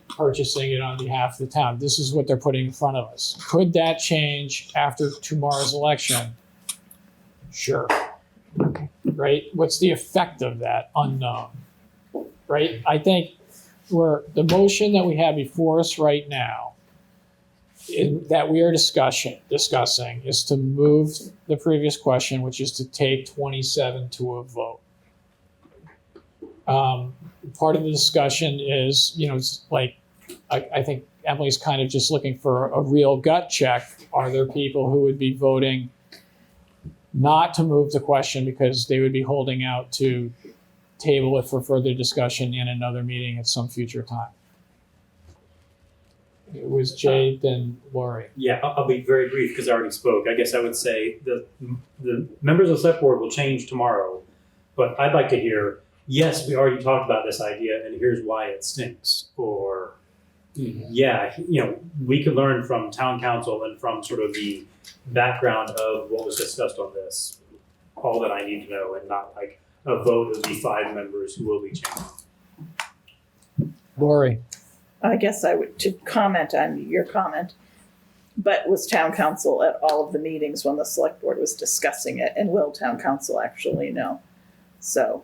purchasing it on behalf of the town. This is what they're putting in front of us. Could that change after tomorrow's election? Sure. Okay. Right? What's the effect of that? Unknown. Right? I think the motion that we have before us right now that we are discussing is to move the previous question, which is to take 27 to a vote. Part of the discussion is, it's like, I think Emily's kind of just looking for a real gut check. Are there people who would be voting not to move the question because they would be holding out to table it for further discussion in another meeting at some future time? It was Jay, then Lori. Yeah, I'll be very brief because I already spoke. I guess I would say the members of the select board will change tomorrow, but I'd like to hear, yes, we already talked about this idea and here's why it stinks. Or, yeah, we can learn from town council and from sort of the background of what was discussed on this, all that I need to know, and not like a vote of the 5 members who will be changing. Lori. I guess I would, to comment on your comment, but was town council at all of the meetings when the select board was discussing it, and will town council actually know? So,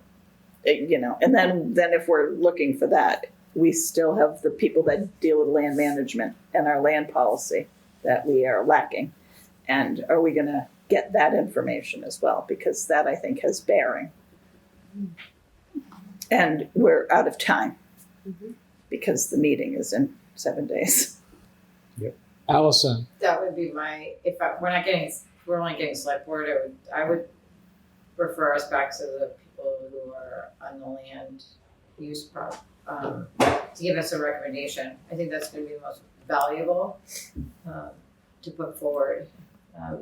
and then if we're looking for that, we still have the people that deal with land management and our land policy that we are lacking. And are we gonna get that information as well? Because that, I think, has bearing. And we're out of time. Because the meeting is in 7 days. Yep. Allison. That would be we're only getting select board, I would refer us back to the people who are on the land use to give us a recommendation. I think that's gonna be the most valuable to put forward.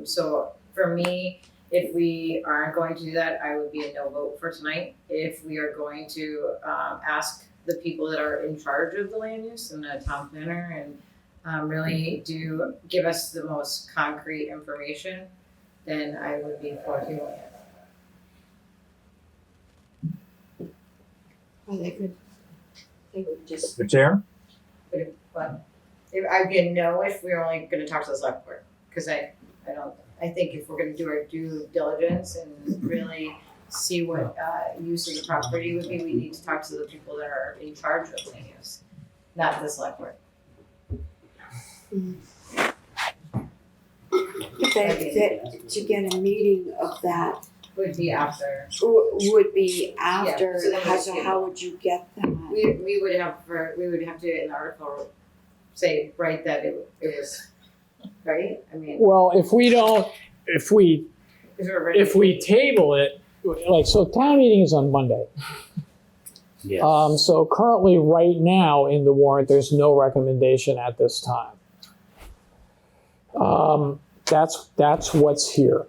So for me, if we aren't going to do that, I would be a no vote for tonight. If we are going to ask the people that are in charge of the land use and the town planner and really do give us the most concrete information, then I would be for doing it. Well, they would just. The chair? But I'd be a no if we're only gonna talk to the select board, because I think if we're gonna do our due diligence and really see what use of the property would be, we need to talk to the people that are in charge of land use, not the select board. To get a meeting of that would be after. Would be after. Yeah, So how would you get that? We would have to in the article say right that it was right. I mean. Well, if we table it, so town meeting is on Monday. Yes. So currently, right now in the warrant, there's no recommendation at this time. That's what's here.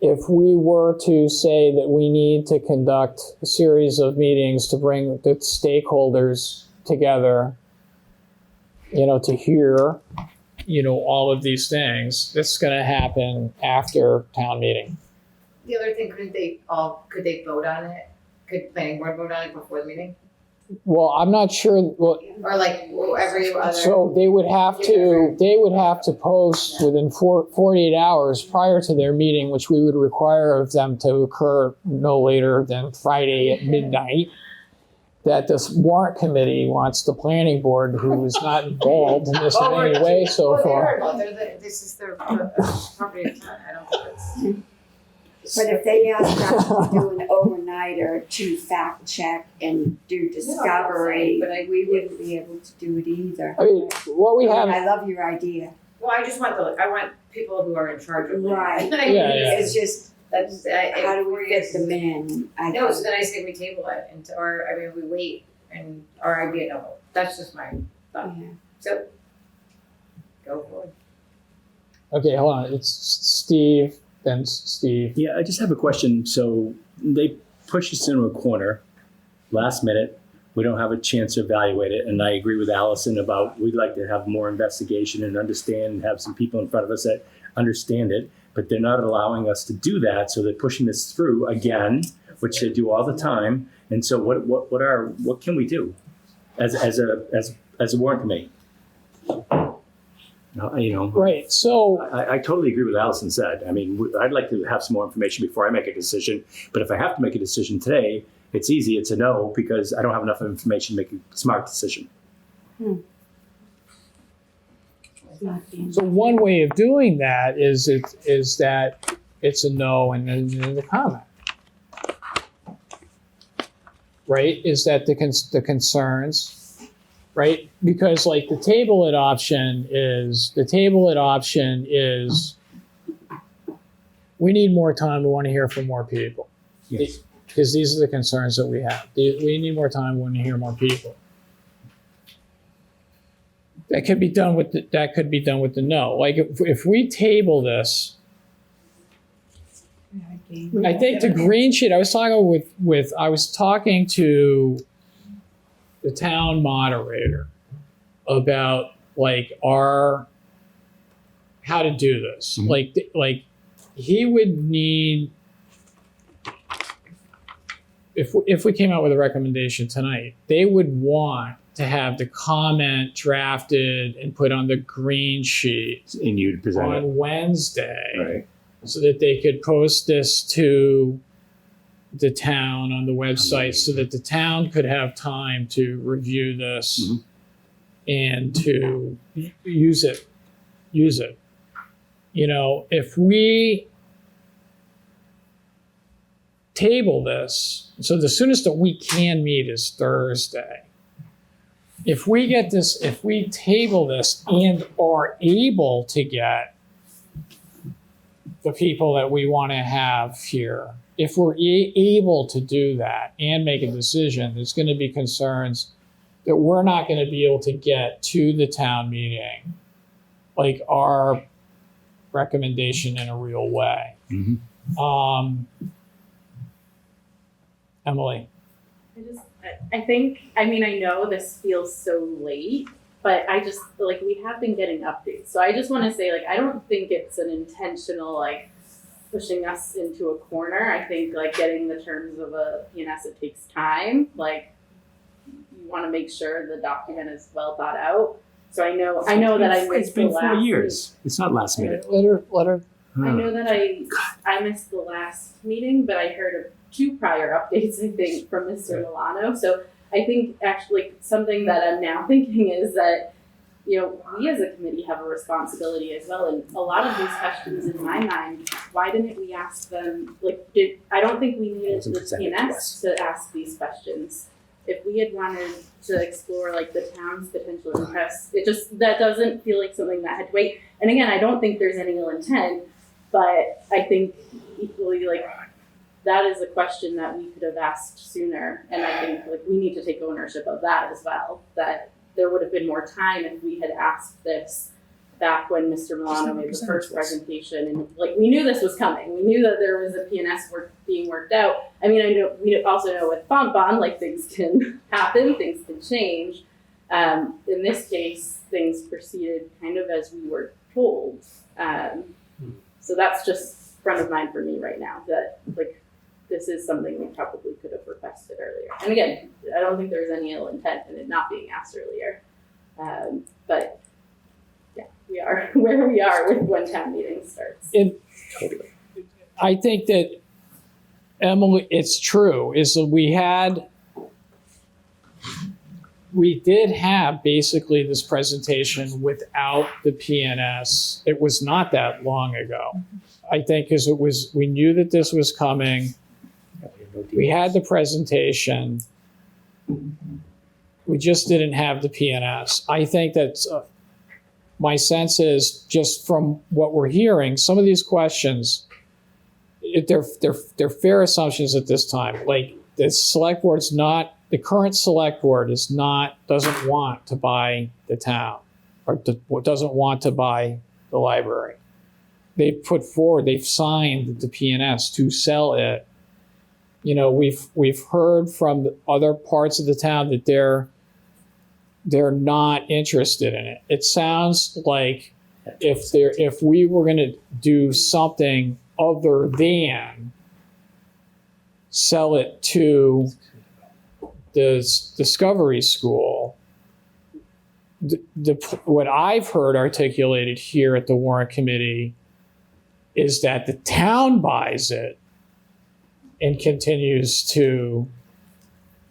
If we were to say that we need to conduct a series of meetings to bring the stakeholders together, to hear, all of these things, it's going to happen after town meeting. The other thing, could they vote on it? Could planning board vote on it before the meeting? Well, I'm not sure. Well, or like every other. So they would have to post within 48 hours prior to their meeting, which we would require of them to occur no later than Friday at midnight. That this warrant committee wants the planning board, who is not involved in this in any way so far. This is their property of town. I don't think it's. But if they asked us to do an overnighter to fact check and do discovery, we wouldn't be able to do it either. I mean, what we have. I love your idea. Well, I want people who are in charge of it. Right. It's just how do we fit them in? So then I say we table it, we wait, or I'd be a no vote. That's just my thought. Yeah. So go for it. Okay, hold on. It's Steve. Then Steve. Yeah, I just have a question. So they pushed us into a corner last minute. We don't have a chance to evaluate it. And I agree with Allison about we'd like to have more investigation and understand and have some people in front of us that understand it, but they're not allowing us to do that. So they're pushing this through again, which they do all the time. And so what can we do as a warrant committee? Right. So I totally agree with what Allison said. I mean, I'd like to have some more information before I make a decision. But if I have to make a decision today, it's easy. It's a no because I don't have enough information to make a smart decision. So one way of doing that is that it's a no and then the comment. Right? Is that the concerns, right? Because like the table it option is we need more time. We want to hear from more people. Yes. Because these are the concerns that we have. We need more time. We want to hear more people. That could be done with the no. Like if we table this, I think the green sheet. I was talking to the town moderator about like how to do this. Mm-hmm. Like he would need. If we came out with a recommendation tonight, they would want to have the comment drafted and put on the green sheet And you'd present it. on Wednesday, Right. so that they could post this to the town on the website, so that the town could have time to review this and to use it. You know, if we table this, so the soonest that we can meet is Thursday. If we table this and are able to get the people that we want to have here, if we're able to do that and make a decision, there's going to be concerns that we're not going to be able to get to the town meeting, like our recommendation in a real way. Emily. I know this feels so late, but I just, like, we have been getting updates. So I just want to say, like, I don't think it's an intentional, like, pushing us into a corner. I think, like, getting the terms of a PNS, it takes time. Like, you want to make sure the document is well thought out. So I know that I missed the last. It's been 4 years. It's not last minute. Let her. I know that I missed the last meeting, but I heard 2 prior updates, I think, from Mr. Milano. So I think actually something that I'm now thinking is that, you know, we as a committee have a responsibility as well. And a lot of these questions in my mind, why didn't we ask them, like, I don't think we needed the PNS to ask these questions. If we had wanted to explore like the town's potential interests, that doesn't feel like something that had to wait. And again, I don't think there's any ill intent, but I think equally like that is a question that we could have asked sooner. And I think like we need to take ownership of that as well, that there would have been more time if we had asked this back when Mr. Milano made the first presentation. And like, we knew this was coming. We knew that there was a PNS being worked out. I mean, we also know with Bonbon, like things can happen, things can change. In this case, things proceeded kind of as we were told. So that's just front of mind for me right now, that like, this is something we probably could have requested earlier. And again, I don't think there's any ill intent in it not being asked earlier. But yeah, we are where we are with when town meeting starts. I think that, Emily, it's true, is that we did have basically this presentation without the PNS. It was not that long ago. I think because we knew that this was coming. We had the presentation. We just didn't have the PNS. I think that my sense is, just from what we're hearing, some of these questions, they're fair assumptions at this time. Like the select board's not, the current select board doesn't want to buy the town, or doesn't want to buy the library. They've signed the PNS to sell it. we've heard from other parts of the town that they're not interested in it. It sounds like if we were going to do something other than sell it to the Discovery School, what I've heard articulated here at the Warrant Committee is that the town buys it and continues to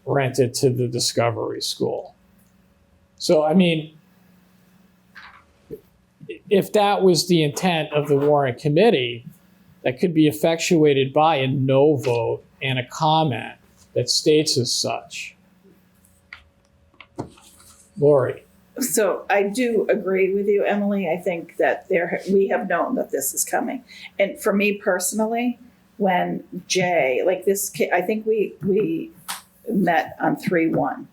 rent it to the Discovery School. So, I mean, if that was the intent of the Warrant Committee, that could be effectuated by a no vote and a comment that states as such. Lori. So I do agree with you, Emily. I think that we have known that this is coming. And for me personally, when Jay, like this kid, I think we met on 3/1.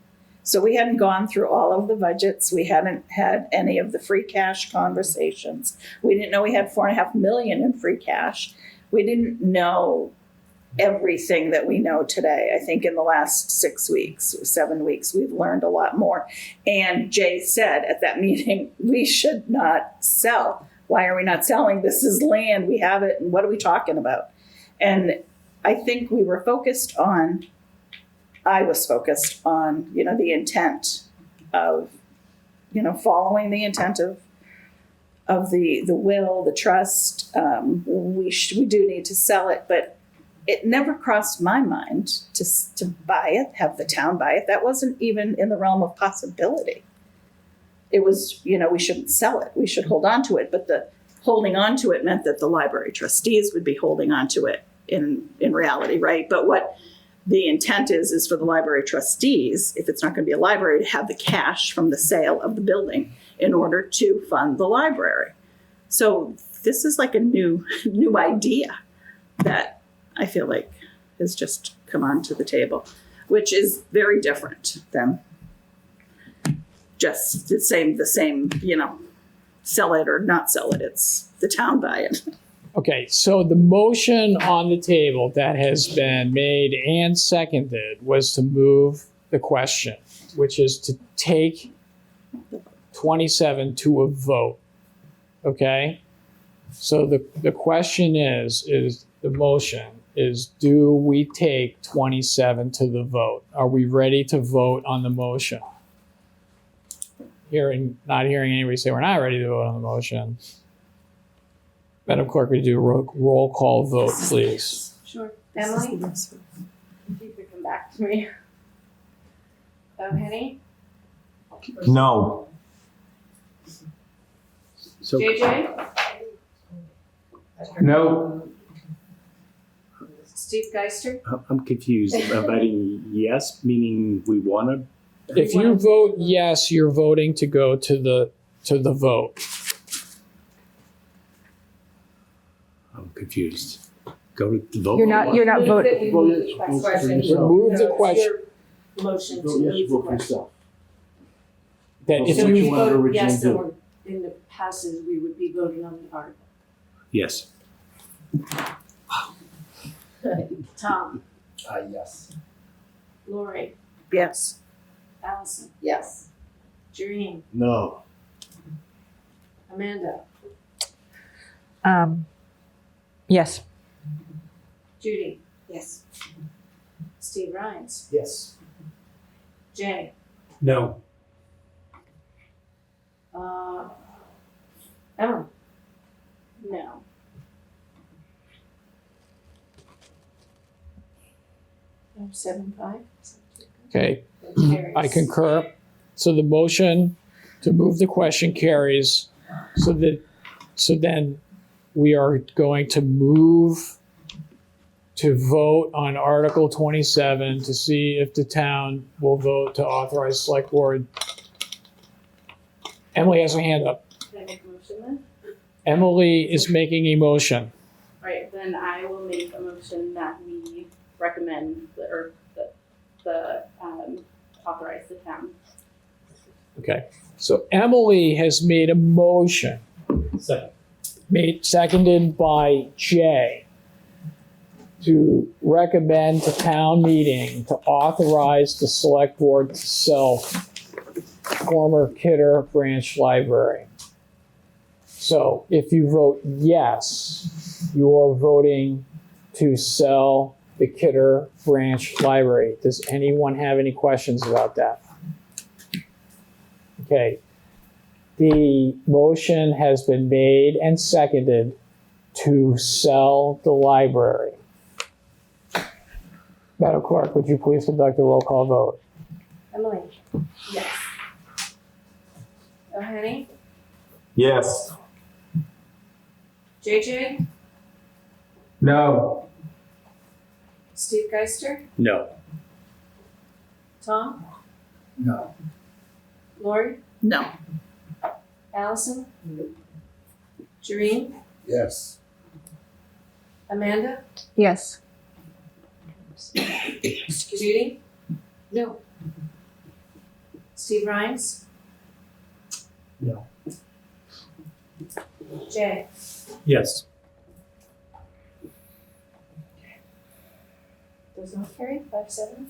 So we hadn't gone through all of the budgets. We hadn't had any of the free cash conversations. We didn't know we had $4.5 million in free cash. We didn't know everything that we know today. I think in the last 6 weeks, 7 weeks, we've learned a lot more. And Jay said at that meeting, we should not sell. Why are we not selling? This is land. We have it. And what are we talking about? And I think I was focused on, the intent of, following the intent of the will, the trust. We do need to sell it, but it never crossed my mind to buy it, have the town buy it. That wasn't even in the realm of possibility. It was, we shouldn't sell it. We should hold on to it. But the holding on to it meant that the library trustees would be holding on to it in reality, right? But what the intent is for the library trustees, if it's not going to be a library, to have the cash from the sale of the building in order to fund the library. So this is like a new idea that I feel like has just come onto the table, which is very different than just the same, sell it or not sell it. It's the town buy it. Okay, so the motion on the table that has been made and seconded was to move the question, which is to take 27 to a vote. Okay? So the question is the motion is, do we take 27 to the vote? Are we ready to vote on the motion? Not hearing anybody say we're not ready to vote on the motion. Madam Clerk, would you do a roll call vote, please? Sure. Emily? If you could come back to me. Henny? No. So JJ? No. Steve Geister? I'm confused. I'm voting yes, meaning we want to. If you vote yes, you're voting to go to the vote. I'm confused. Go to the vote. You're not voting. Move the question. Remove the question. Your motion to move the question. That if So you you vote yes, then in the passes, we would be voting on the article. Yes. Tom? Yes. Lori? Yes. Allison? Yes. Jareen? No. Amanda? Yes. Judy? Yes. Steve Rhines? Yes. Jay? No. Ellen? No. No, 7-5? Okay, I concur. So the motion to move the question carries. So then we are going to move to vote on Article 27 to see if the town will vote to authorize select board. Emily has her hand up. Can I make a motion then? Emily is making a motion. Right, then I will make a motion that we recommend authorize the town. Okay, so Emily has made a motion. Seconded by Jay. to recommend to town meeting to authorize the select board to sell former Kidder Branch Library. So if you vote yes, you're voting to sell the Kidder Branch Library. Does anyone have any questions about that? Okay. The motion has been made and seconded to sell the library. Madam Clerk, would you please conduct a roll call vote? Emily? Yes. O'Henny? Yes. JJ? No. Steve Geister? No. Tom? No. Lori? No. Allison? Jareen? Yes. Amanda? Yes. Judy? No. Steve Rhines? No. Jay? Yes. Does not carry, 5-7?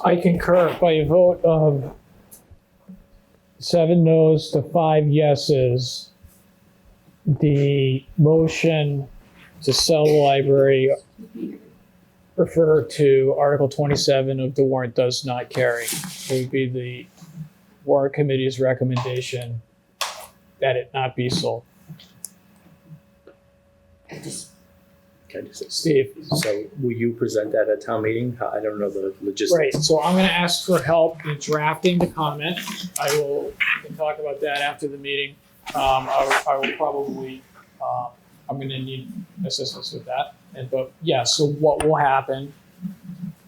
I concur by a vote of 7 noes to 5 yeses. The motion to sell the library refer to Article 27 of the warrant does not carry. It would be the warrant committee's recommendation that it not be sold. Steve. So will you present that at town meeting? I don't know the logistics. Right, so I'm gonna ask for help in drafting the comment. We can talk about that after the meeting. I will probably, I'm gonna need assistance with that. But yeah, so what will happen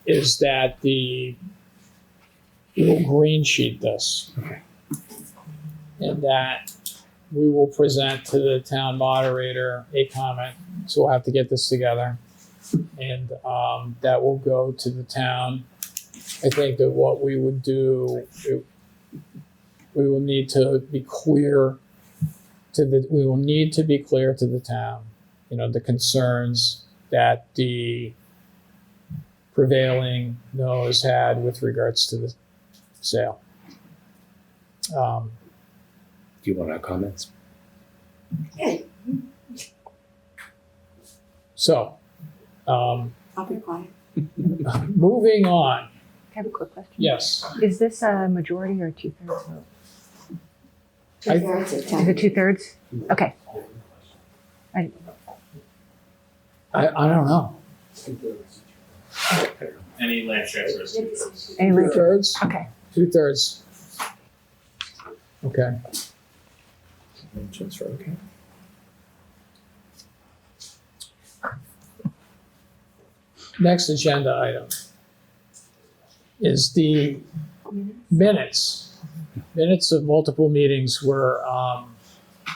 is that we will green sheet this. Okay. And that we will present to the town moderator a comment. So we'll have to get this together. And that will go to the town. I think that what we would do, we will need to be clear to the town, the concerns that the prevailing noes had with regards to the sale. Do you want our comments? So, I'll be quiet. moving on. I have a quick question. Yes. Is this a majority or 2/3 vote? Two-thirds of Is town. it 2/3? Okay. I don't know. Any land transfers? Any land- 2/3? Okay. 2/3. Okay. Okay. Next agenda item is the minutes. Minutes of multiple meetings were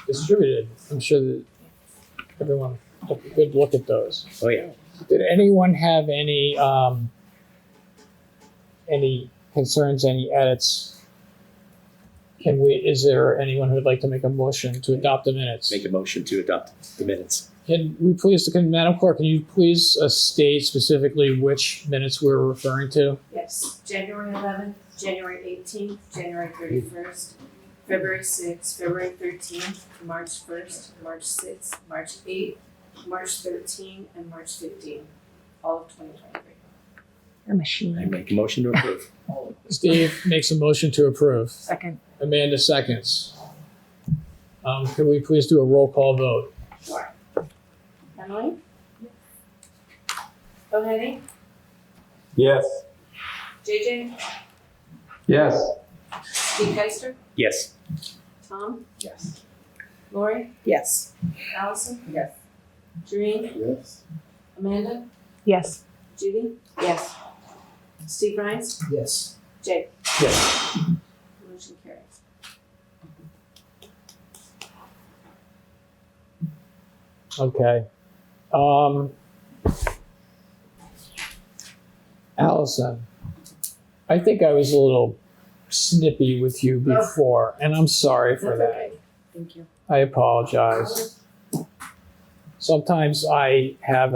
distributed. I'm sure that everyone took a good look at those. Oh, yeah. Did anyone have any concerns, any edits? Is there anyone who would like to make a motion to adopt the minutes? Make a motion to adopt the minutes. Madam Clerk, can you please state specifically which minutes we're referring to? Yes, January 11th, January 18th, January 31st, February 6th, February 13th, March 1st, March 6th, March 8th, March 13th, and March 15th, all of 2023. A machine. I make a motion to approve. Steve makes a motion to approve. Second. Amanda seconds. Can we please do a roll call vote? Sure. Emily? O'Henny? Yes. JJ? Yes. Steve Geister? Yes. Tom? Yes. Lori? Yes. Allison? Yes. Jareen? Yes. Amanda? Yes. Judy? Yes. Steve Rhines? Yes. Jay? Yes. Motion carries. Okay. Allison, I think I was a little snippy with you before, and I'm sorry for That's that. okay. Thank you. I apologize. sometimes I have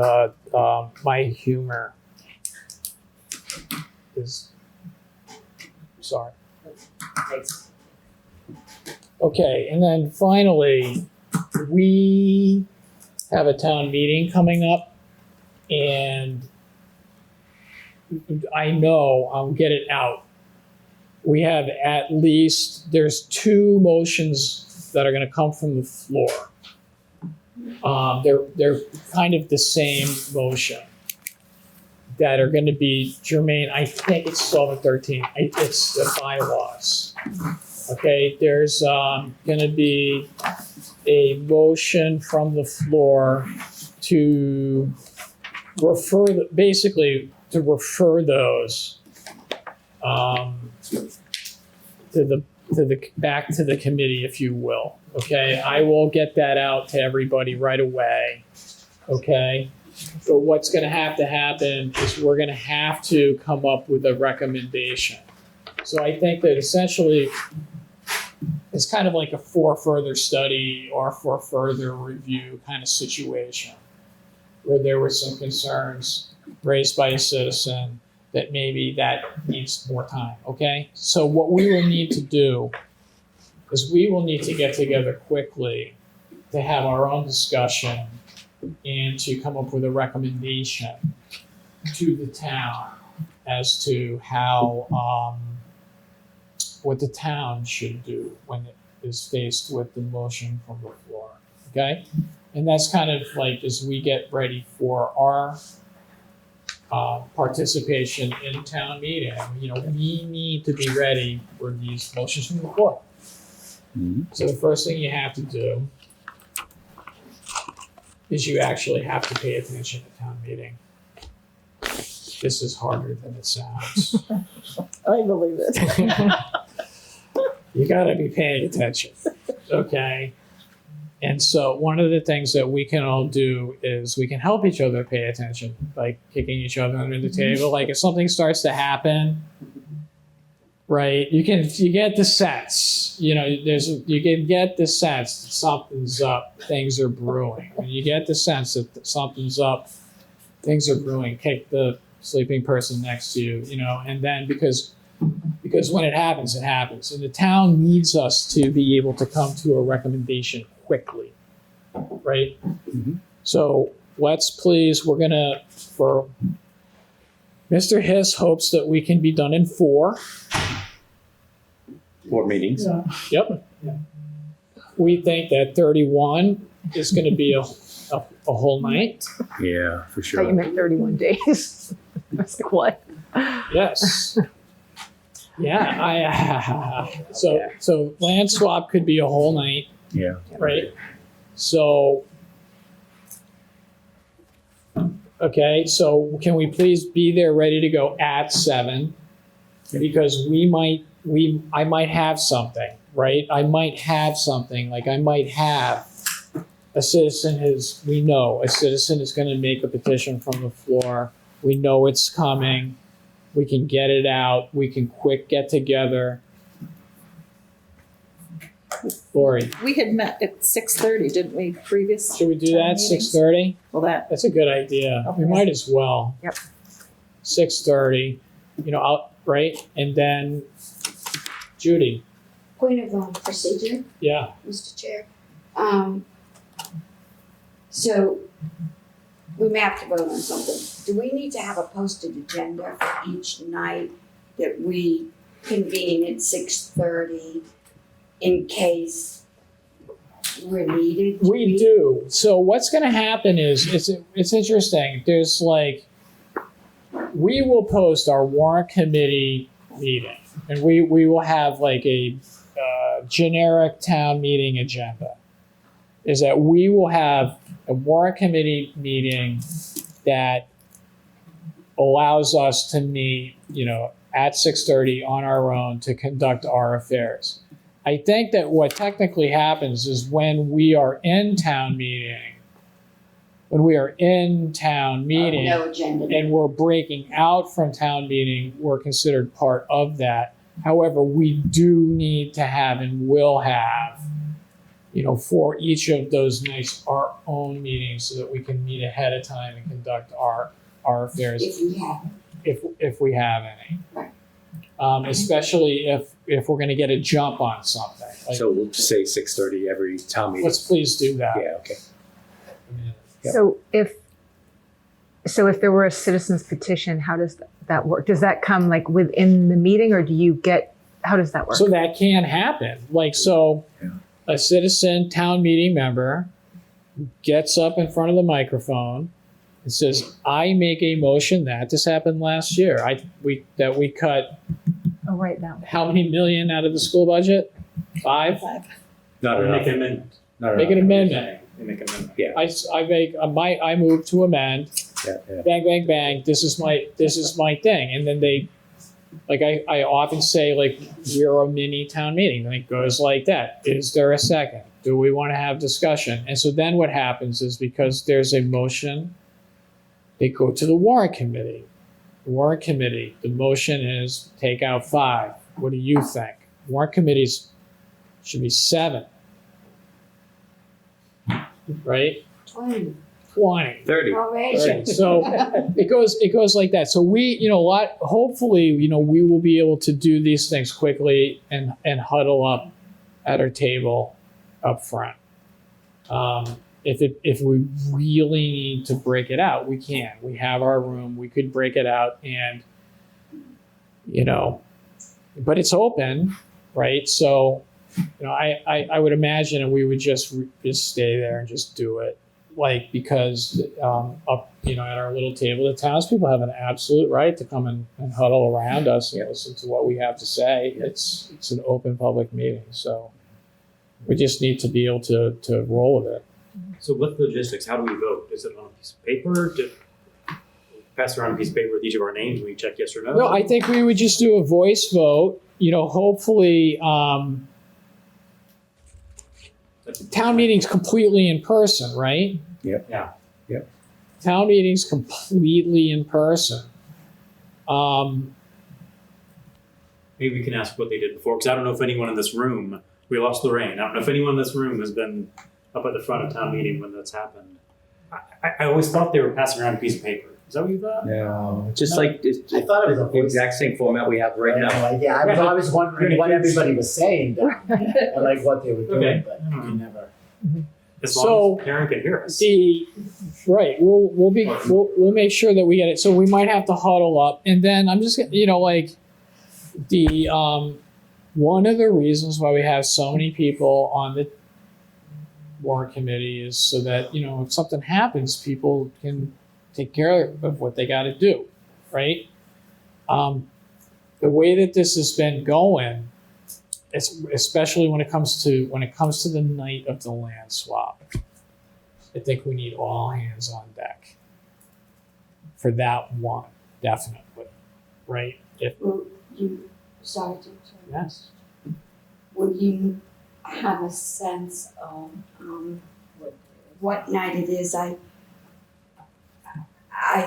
my humor is, sorry. Okay, and then finally, we have a town meeting coming up, and I know I'll get it out. We have at least, there's 2 motions that are gonna come from the floor. They're kind of the same motion that are gonna be germane. I think it's 12 and 13. It's the bylaws. Okay, there's gonna be a motion from the floor to refer, basically to refer those to the back to the committee, if you will. Okay, I will get that out to everybody right away. Okay, but what's going to happen is we're going to have to come up with a recommendation. So I think that essentially it's kind of like a for further study or for further review kind of situation, where there were some concerns raised by a citizen that maybe that needs more time, okay? So what we will need to do is we will need to get together quickly to have our own discussion and to come up with a recommendation to the town as to how, what the town should do when it is faced with the motion from the floor, okay? And that's kind of like as we get ready for our participation in town meeting. You know, we need to be ready for these motions from the floor. So the first thing you have to do is you actually have to pay attention at town meeting. This is harder than it sounds. I believe it. You gotta be paying attention, okay? And so one of the things that we can all do is we can help each other pay attention by kicking each other under the table. Like if something starts to happen, right? You get the sense, you can get the sense that something's up, things are brewing. When you get the sense that something's up, things are brewing, kick the sleeping person next to you, and then because when it happens, it happens. And the town needs us to be able to come to a recommendation quickly, right? Mm-hmm. So let's please, we're gonna, for Mr. Hiss hopes that we can be done in 4. 4 meetings. Yeah. Yep. Yeah. We think that 31 is gonna be a whole night. Yeah, for I thought you meant 31 days. I was like, what? Yes. Yeah, so land swap could be a whole night. Yeah. Right? So, okay, so can we please be there ready to go at 7? Because I might have something, right? I might have something, like I might have a citizen we know a citizen is gonna make a petition from the floor. We know it's coming. We can get it out. We can quick get together. Lori, We had met at 6:30, didn't we, previous? should we do that, meetings? 6:30? Well, That's a good idea. We might as well. Yep. 6:30, right? And then Judy, Point of procedure, yeah. Mr. Chair. So we may have to vote on something. Do we need to have a posted agenda for each night that we convene at 6:30 in case we're needed? We do. So what's going to happen is, it's interesting. There's we will post our warrant committee meeting, and we will have like a generic town meeting agenda. Is that we will have a warrant committee meeting that allows us to meet, at 6:30 on our own to conduct our affairs. I think that what technically happens is when we are in town meeting, No agenda. and we're breaking out from town meeting, we're considered part of that. However, we do need to have and will have, for each of those nights, our own meeting so that we can meet ahead of time and conduct our affairs If we have. if we have any. Right. Especially if we're gonna get a jump on something. Like, So we'll say 6:30 every town meeting. let's please do that. Yeah, okay. Yep. So if there were a citizen's petition, how does that work? Does that come like within the meeting, or how does that work? So that can happen. Like, so a citizen town meeting member gets up in front of the microphone and says, I make a motion that this happened last year. We cut Oh, right, that one. how many million out of the school budget? 5? Not Or enough. make an amendment. Make an amendment. They make an amendment. Yeah. I move to amend. Yeah, yeah. Bang, bang, bang. This is my thing. And then they, like I often say, like, we're a mini town meeting. And it goes like that. Is there a second? Do we want to have discussion? And so then what happens is, because there's a motion, they go to the warrant committee. The warrant committee, the motion is take out 5. What do you think? Warrant committees should be 7. Right? 20. 20. 30. Already. Right. So it goes like that. So we, hopefully, we will be able to do these things quickly and huddle up at our table up front. If we really need to break it out, we can. We have our room. We could break it out, and but it's open, right? So I would imagine, and we would just stay there and just do it. Like, because up, at our little table, the townspeople have an absolute right to come and huddle around us and listen to what we have to say. It's an open public meeting, so we just need to be able to roll with it. So with logistics, how do we vote? Is it on a piece of paper? Do pass around a piece of paper with each of our names? We check yes or no? No, I think we would just do a voice vote. Hopefully, town meeting's completely in person, right? Yep. Yeah. Yep. Town meeting's completely in person. Maybe we can ask what they did before, because I don't know if anyone in this room, we lost Lorraine. I don't know if anyone in this room has been up at the front of town meeting when that's happened. I always thought they were passing around a piece of paper. Is that what you thought? No, just No. like I thought it was a the voice. exact same format we have right now. I was wondering what everybody was saying down there, and like what they were doing, Okay. but you never. As So- long as Karen can hear us. Right. We'll make sure that we get it. So we might have to huddle up, and then I'm just one of the reasons why we have so many people on the warrant committee is so that if something happens, people can take care of what they got to do, right? The way that this has been going, especially when it comes to the night of the land swap, I think we need all hands on deck for that one, definitely, right? Sorry to interrupt. Yes. Would you have a sense of what night it is? I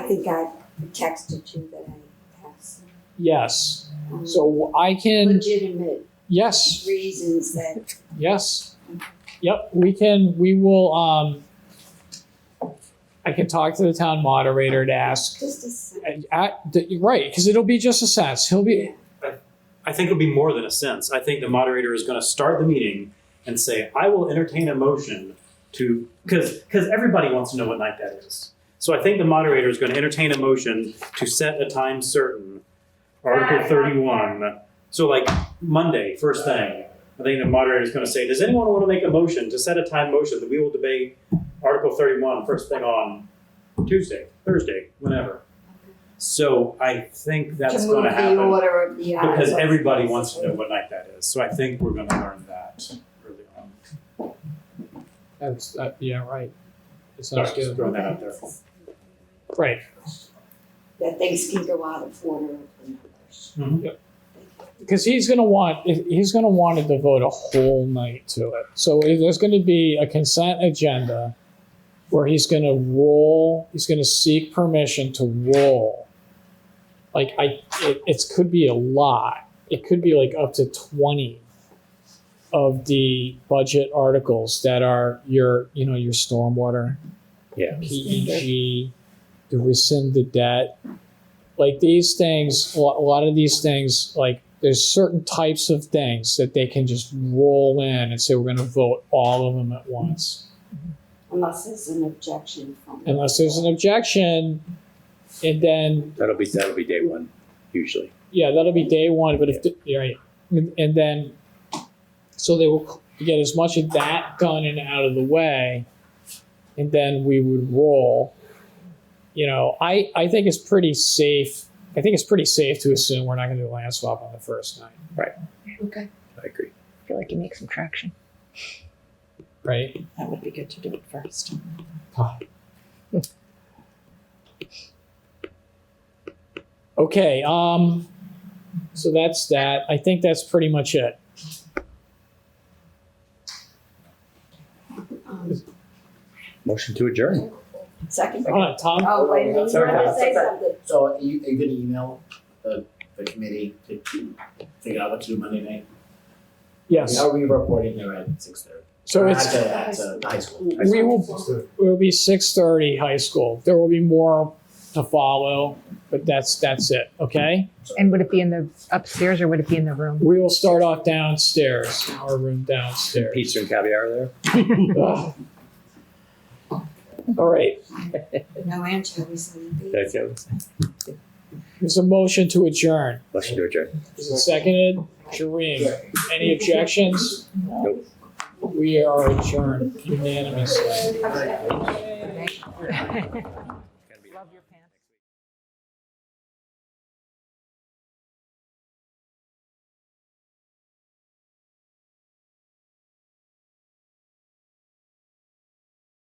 think I texted you that I passed. Yes. So I can. Legitimate Yes. reasons that. Yes. Yep. We will. I can talk to the town moderator to ask. Just a second. Right, because it'll be just a sense. He'll be. I think it'll be more than a sense. I think the moderator is going to start the meeting and say, I will entertain a motion to, because everybody wants to know what night that is. So I think the moderator is going to entertain a motion to set a time certain, Article 31. So like Monday, first thing, I think the moderator is going to say, does anyone want to make a motion to set a time motion that we will debate Article 31 first thing on Tuesday, Thursday, whenever. So I think that's going to happen. To move the order of the Because items. everybody wants to know what night that is. So I think we're going to learn that early on. That's yeah, right. It Sorry, sounds just good. throwing that out there. Right. That things can go out of order of the numbers. Yep. Because he's going to want to devote a whole night to it. So there's going to be a consent agenda where he's going to roll. He's going to seek permission to roll. Like it could be a lot. It could be like up to 20 of the budget articles that are your stormwater, Yeah. PEG, to rescind the debt. Like these things, a lot of these things, like there's certain types of things that they can just roll in and say, we're going to vote all of them at once. Unless there's an objection from. Unless there's an objection, and then, That'll be day one, usually. yeah, that'll be day one, but you're right. And then, so they will get as much of that done and out of the way, and then we would roll. I think it's pretty safe. I think it's pretty safe to assume we're not going to do land swap on the first night. Right. Okay. I agree. I feel like you make some traction. Right? That would be good to do it first. Okay, so that's that. I think that's pretty much it. Motion to adjourn. Second. Hold on, Tom? Oh, wait, you want to say something? So are you gonna email the committee to figure out what to do Monday night? Yes. How are we reporting here at 6:30? So it's, At the high school. it will be 6:30 high school. There will be more to follow, but that's it, okay? And would it be in the upstairs or would it be in the room? We will start off downstairs, our room downstairs. Pizza and caviar there. Ugh. All right, No anchovies in the That's it. there's a motion to adjourn. Motion to adjourn. Is it seconded? Shereen, any objections? Nope. We are adjourned unanimously.